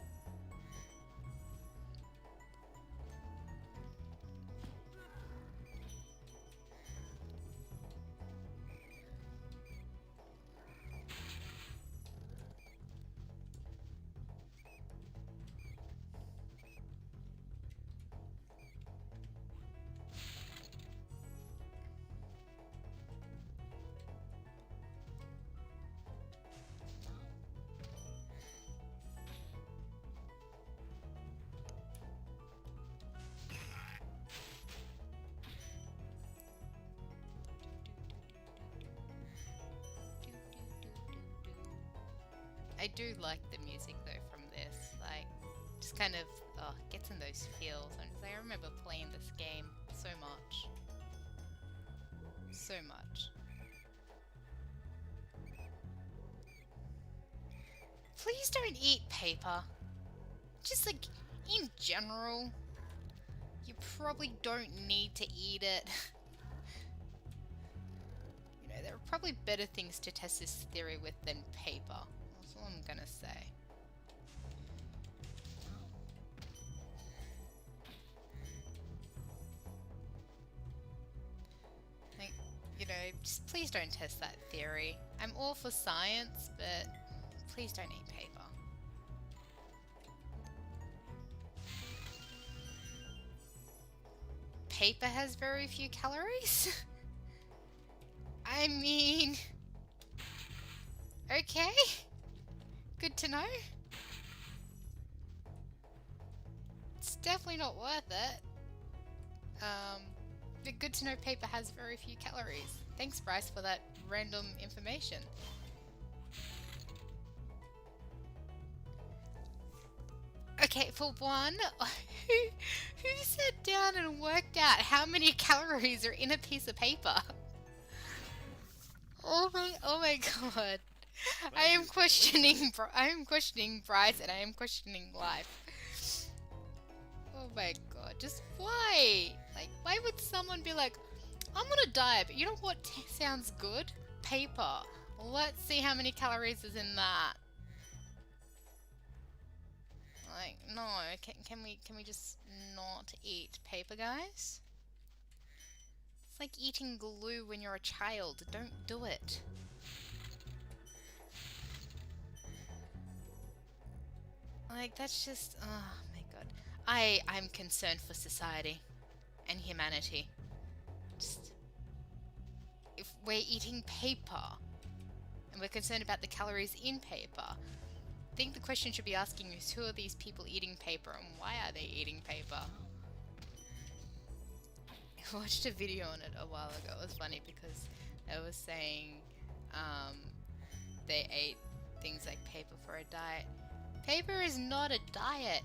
I do like the music though from this, like, just kind of, gets in those feels. I'm just like, I remember playing this game so much. So much. Please don't eat paper. Just like, in general, you probably don't need to eat it. You know, there are probably better things to test this theory with than paper. That's all I'm gonna say. Like, you know, just please don't test that theory. I'm all for science, but please don't eat paper. Paper has very few calories? I mean... Okay. Good to know. It's definitely not worth it. But good to know paper has very few calories. Thanks, Bryce, for that random information. Okay, for one, who sat down and worked out how many calories are in a piece of paper? Oh my god. I am questioning Bryce and I am questioning life. Oh my god, just why? Like, why would someone be like, I'm on a diet, but you know what sounds good? Paper. Let's see how many calories is in that. Like, no, can we just not eat paper, guys? It's like eating glue when you're a child. Don't do it. Like, that's just, oh my god. I'm concerned for society and humanity. Just, if we're eating paper and we're concerned about the calories in paper, I think the question should be asking is, who are these people eating paper and why are they eating paper? I watched a video on it a while ago. It was funny because it was saying they ate things like paper for a diet. Paper is not a diet.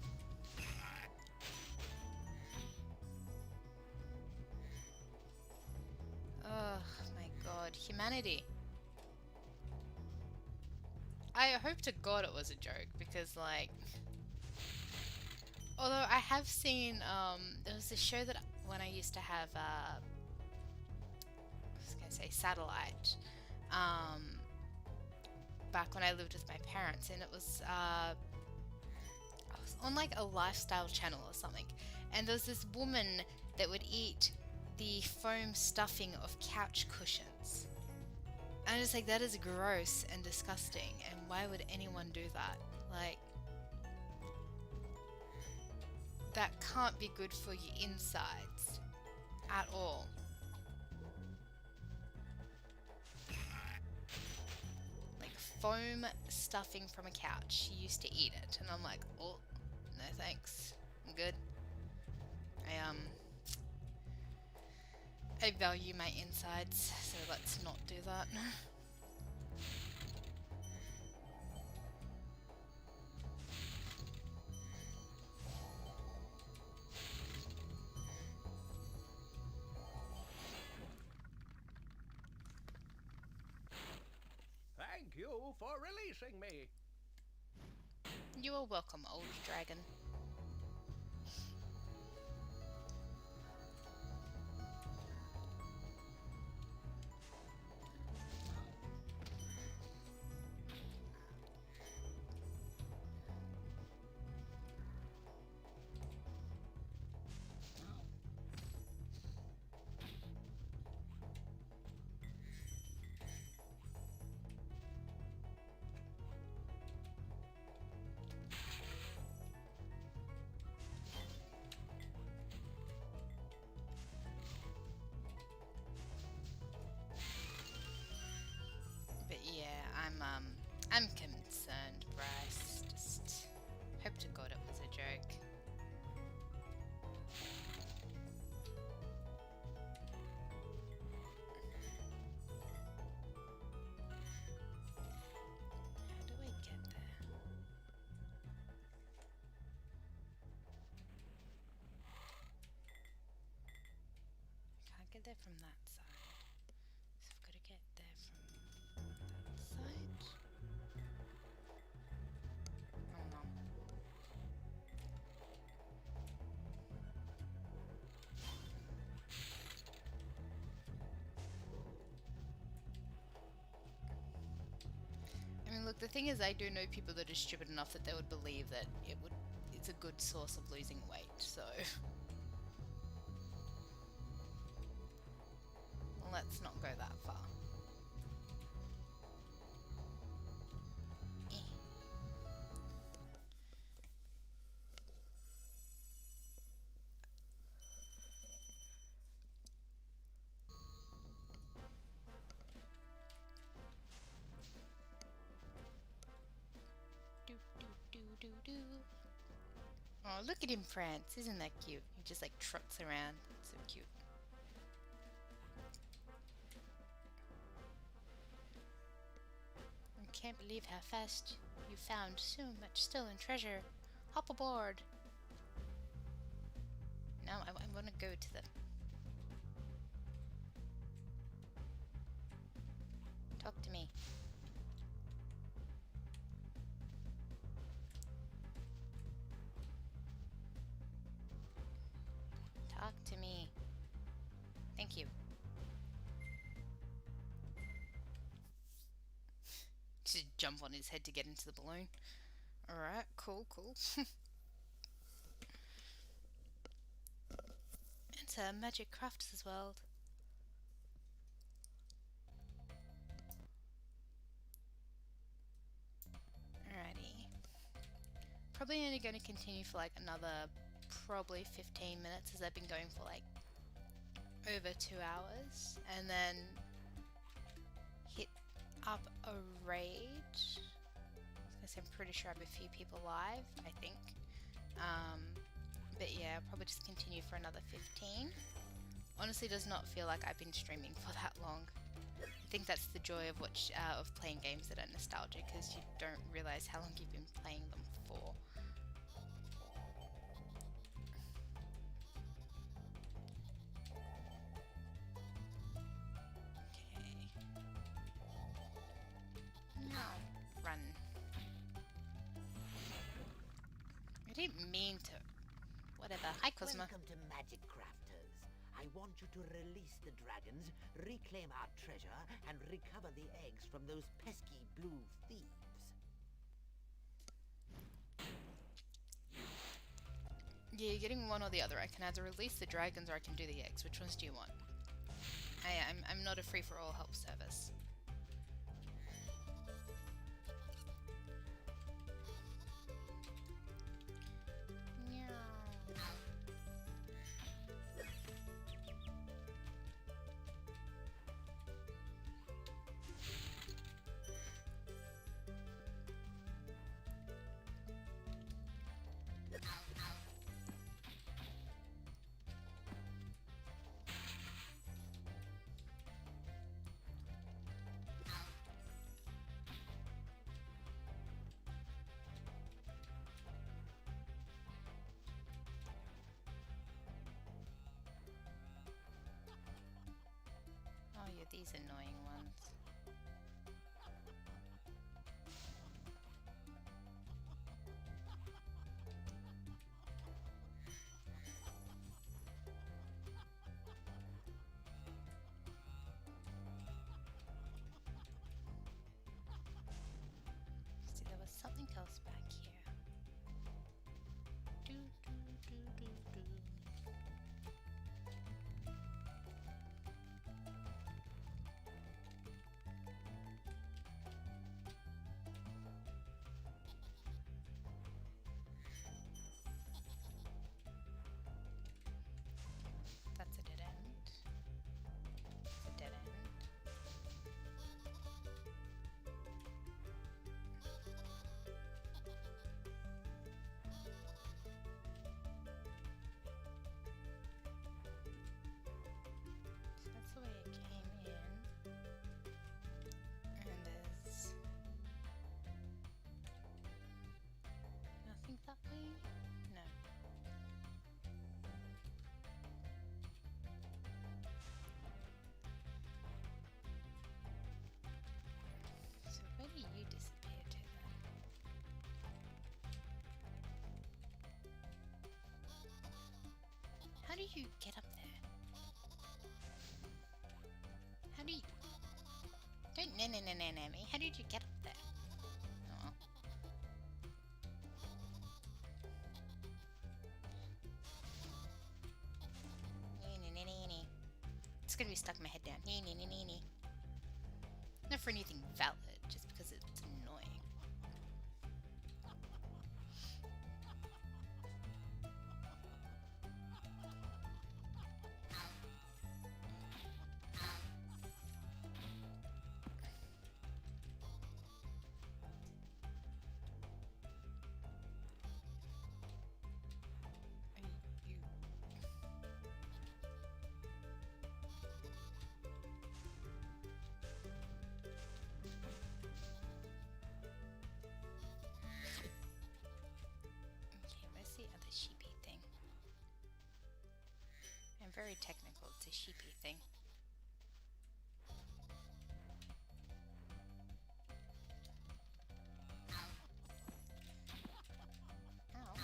Oh my god, humanity. I hope to god it was a joke because, like, although I have seen there was a show that when I used to have I was gonna say satellite back when I lived with my parents, and it was I was on like a lifestyle channel or something, and there was this woman that would eat the foam stuffing of couch cushions. And it's like, that is gross and disgusting, and why would anyone do that? Like, that can't be good for your insides at all. Like, foam stuffing from a couch, she used to eat it, and I'm like, oh, no thanks, I'm good. I value my insides, so let's not do that. Thank you for releasing me. You are welcome, old dragon. But yeah, I'm concerned, Bryce. Just hope to God it was a joke. How do I get there? I can't get there from that side. So I've got to get there from that side. Oh no. I mean, look, the thing is, I do know people that are stupid enough that they would believe that it's a good source of losing weight, so let's not go that far. Eh. Do, do, do, do, do. Oh, look at him prance. Isn't that cute? He just like trots around. So cute. I can't believe how fast you found so much stolen treasure. Hop aboard. Now I want to go to them. Talk to me. Talk to me. Thank you. Just jump on his head to get into the balloon. Alright, cool. It's a magic crafts world. Alrighty. Probably only going to continue for like another probably 15 minutes as I've been going for like over 2 hours, and then hit up a raid. I'm pretty sure I have a few people live, I think. But yeah, I'll probably just continue for another 15. Honestly, does not feel like I've been streaming for that long. I think that's the joy of of playing games that are nostalgic, because you don't realize how long you've been playing them for. Okay. Now, run. I didn't mean to. Whatever. Hi, Cosmo. Welcome to Magic Crafters. I want you to release the dragons, reclaim our treasure, and recover the eggs from those pesky blue thieves. Yeah, you're getting one or the other. I can either release the dragons or I can do the eggs. Which ones do you want? I'm not a free-for-all help service. Oh, yeah, these annoying ones. See, there was something else back here. Do, do, do, do, do. That's a dead end. It's a dead end. So that's the way it came in. And there's nothing that way? No. So where do you disappear to then? How do you get up there? How do you... Don't na me. How did you get up there? Oh. It's gonna be stuck my head down. Not for anything valid, just because it's annoying. You... very technical. It's a sheepy thing. Ow.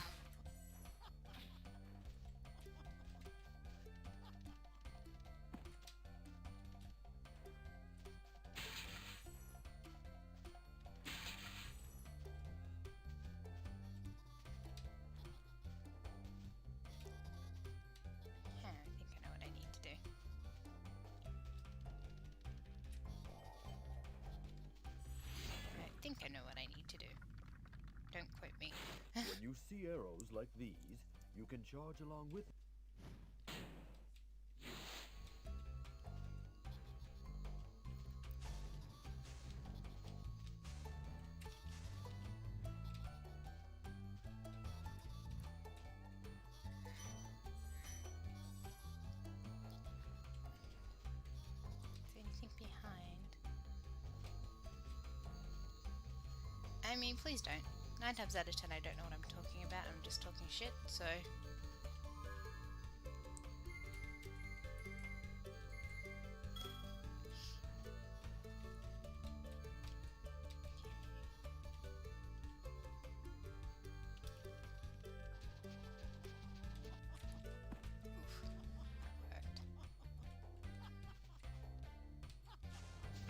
I think I know what I need to do. I think I know what I need to do. Don't quote me. When you see arrows like these, you can charge along with them. Is there anything behind? I mean, please don't. 9 times out of 10 I don't know what I'm talking about. I'm just talking shit, so...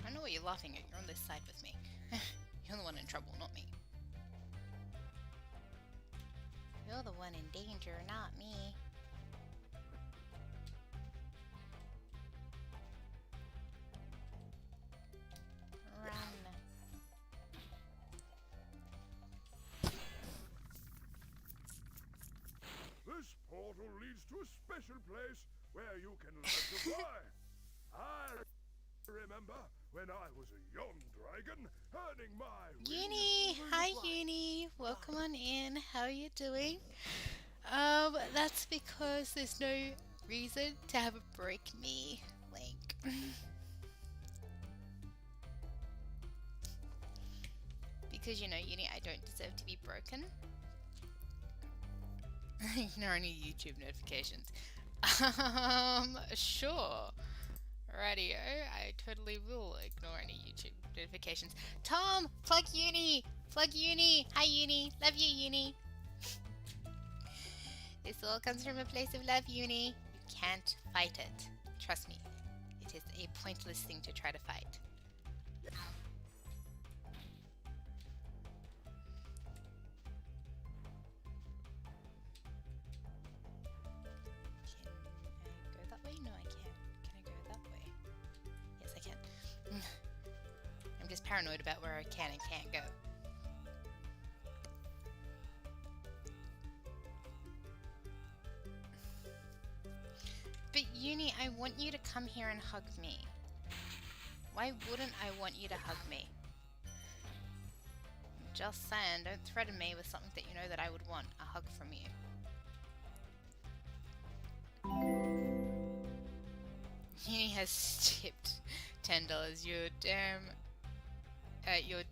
I know what you're laughing at. You're on this side with me. You're the one in trouble, not me. You're the one in danger, not me. Run. This portal leads to a special place where you can learn to fly. I remember when I was a young dragon, earning my Uni! Hi, Uni! Welcome on in. How are you doing? That's because there's no reason to have a break me link. Because, you know, Uni, I don't deserve to be broken. Ignore any YouTube notifications. Sure. Radio, I totally will ignore any YouTube notifications. Tom, plug Uni! Plug Uni! Hi Uni! Love you, Uni! This all comes from a place of love, Uni. You can't fight it. Trust me. It is a pointless thing to try to fight. Can I go that way? No, I can't. Can I go that way? Yes, I can. I'm just paranoid about where I can and can't go. But Uni, I want you to come here and hug me. Why wouldn't I want you to hug me? Just saying, don't threaten me with something that you know that I would want a hug from you. Uni has tipped $10. You're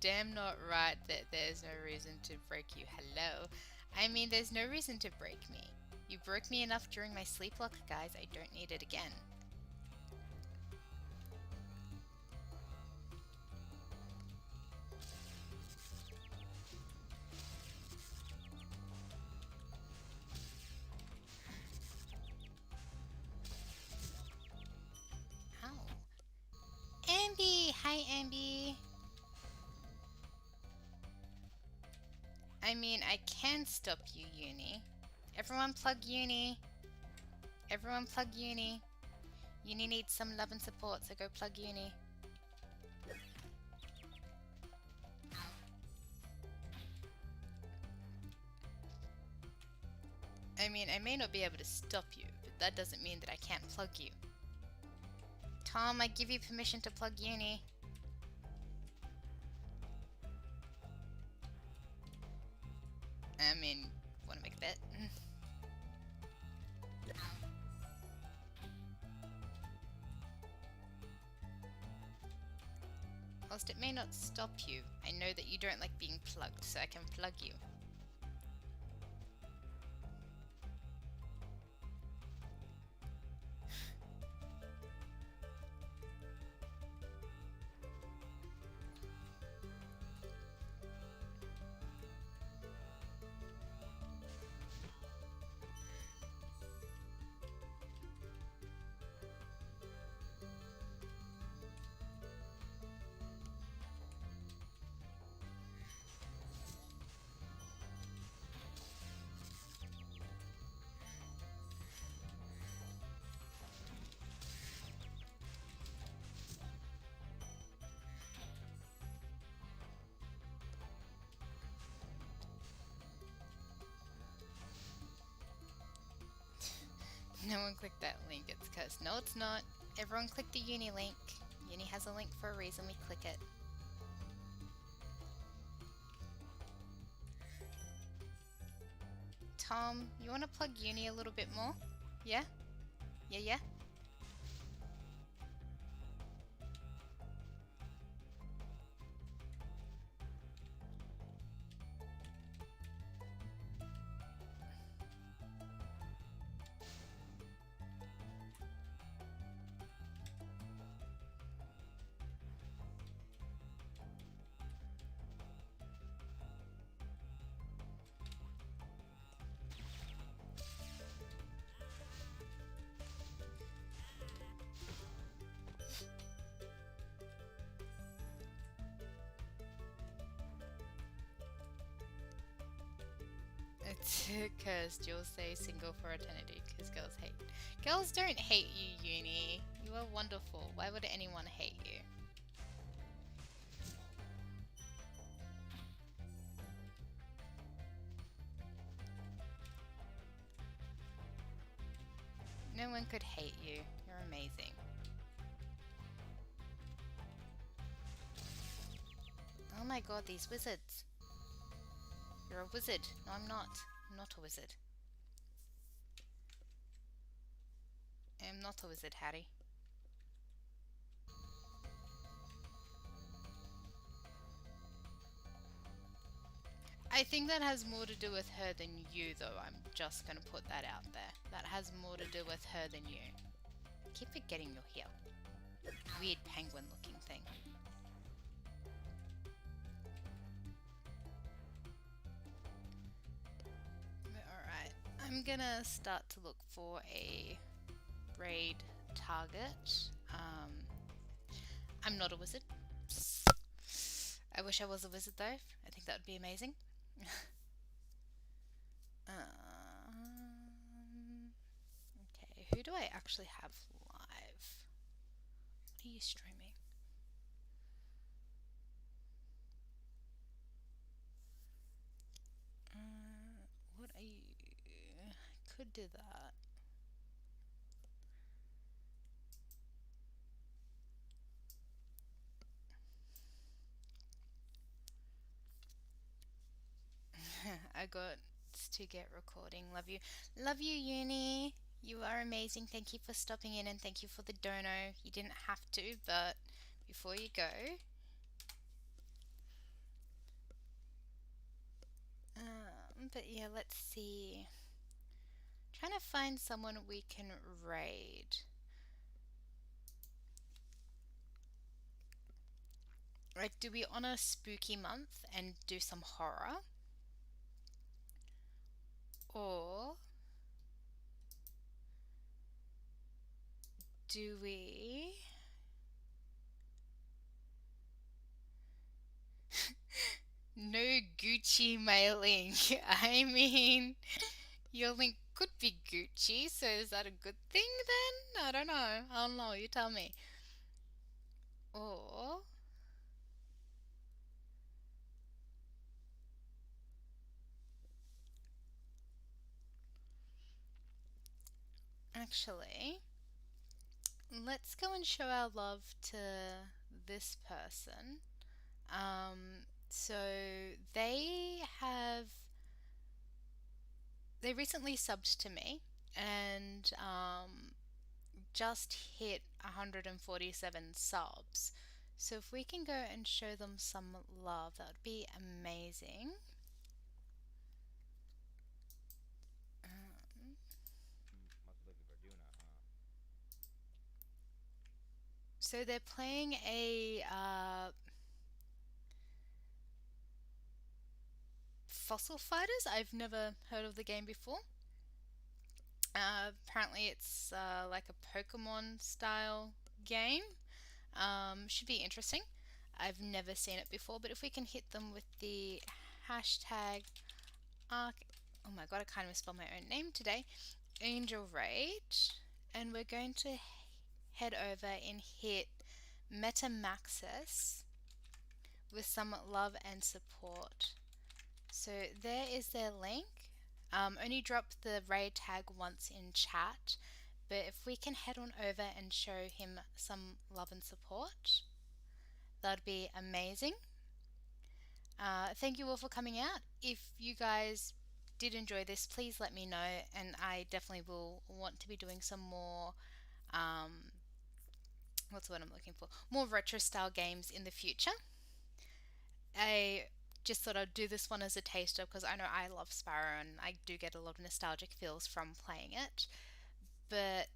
damn not right that there's no reason to break you. Hello. I mean, there's no reason to break me. You broke me enough during my sleep lock, guys. I don't need it again. Ow. Ambi! Hi, Ambi! I mean, I can stop you, Uni. Everyone plug Uni. Everyone plug Uni. Uni needs some love and support, so go plug Uni. I mean, I may not be able to stop you, but that doesn't mean that I can't plug you. Tom, I give you permission to plug Uni. I mean, wanna make a bet? Whilst it may not stop you, I know that you don't like being plugged, so I can plug you. Everyone click that link. It's cursed. No, it's not. Everyone click the uni link. Uni has a link for a reason. We click it. Tom, you want to plug uni a little bit more? Yeah? Yeah? It's cursed. You'll stay single for eternity because girls hate. Girls don't hate you, uni. You are wonderful. Why would anyone hate you? No one could hate you. You're amazing. Oh my god, these wizards. You're a wizard. No, I'm not. I'm not a wizard. I'm not a wizard, Harry. I think that has more to do with her than you, though. I'm just gonna put that out there. That has more to do with her than you. I keep forgetting you're here. Weird penguin-looking thing. Alright, I'm gonna start to look for a raid target. I'm not a wizard. I wish I was a wizard though. I think that would be amazing. Okay, who do I actually have live? What are you streaming? What are you? I could do that. I got to get recording. Love you. Love you, uni. You are amazing. Thank you for stopping in and thank you for the dono. You didn't have to, but before you go. But yeah, let's see. Trying to find someone we can raid. Like, do we honor spooky month and do some horror? Or do we no Gucci my link? I mean, your link could be Gucci, so is that a good thing then? I don't know, you tell me. Or actually, let's go and show our love to this person. So they recently subbed to me and just hit 147 subs. So if we can go and show them some love, that would be amazing. So they're playing a Fossil Fighters. I've never heard of the game before. Apparently it's like a Pokemon style game. Should be interesting. I've never seen it before, but if we can hit them with the hashtag arc, oh my god, I can't even spell my own name today, Angel Raid, and we're going to head over and hit Metamaxis with some love and support. So there is their link. Only drop the raid tag once in chat, but if we can head on over and show him some love and support, that'd be amazing. Thank you all for coming out. If you guys did enjoy this, please let me know, and I definitely will want to be doing some more what's the word I'm looking for? More retro style games in the future. I just thought I'd do this one as a taster because I know I love Spyro and I do get a lot of nostalgic feels from playing it. But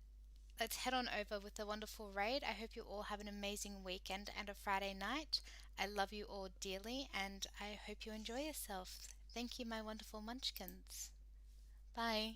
let's head on over with a wonderful raid. I hope you all have an amazing weekend and a Friday night. I love you all dearly and I hope you enjoy yourself. Thank you, my wonderful munchkins. Bye.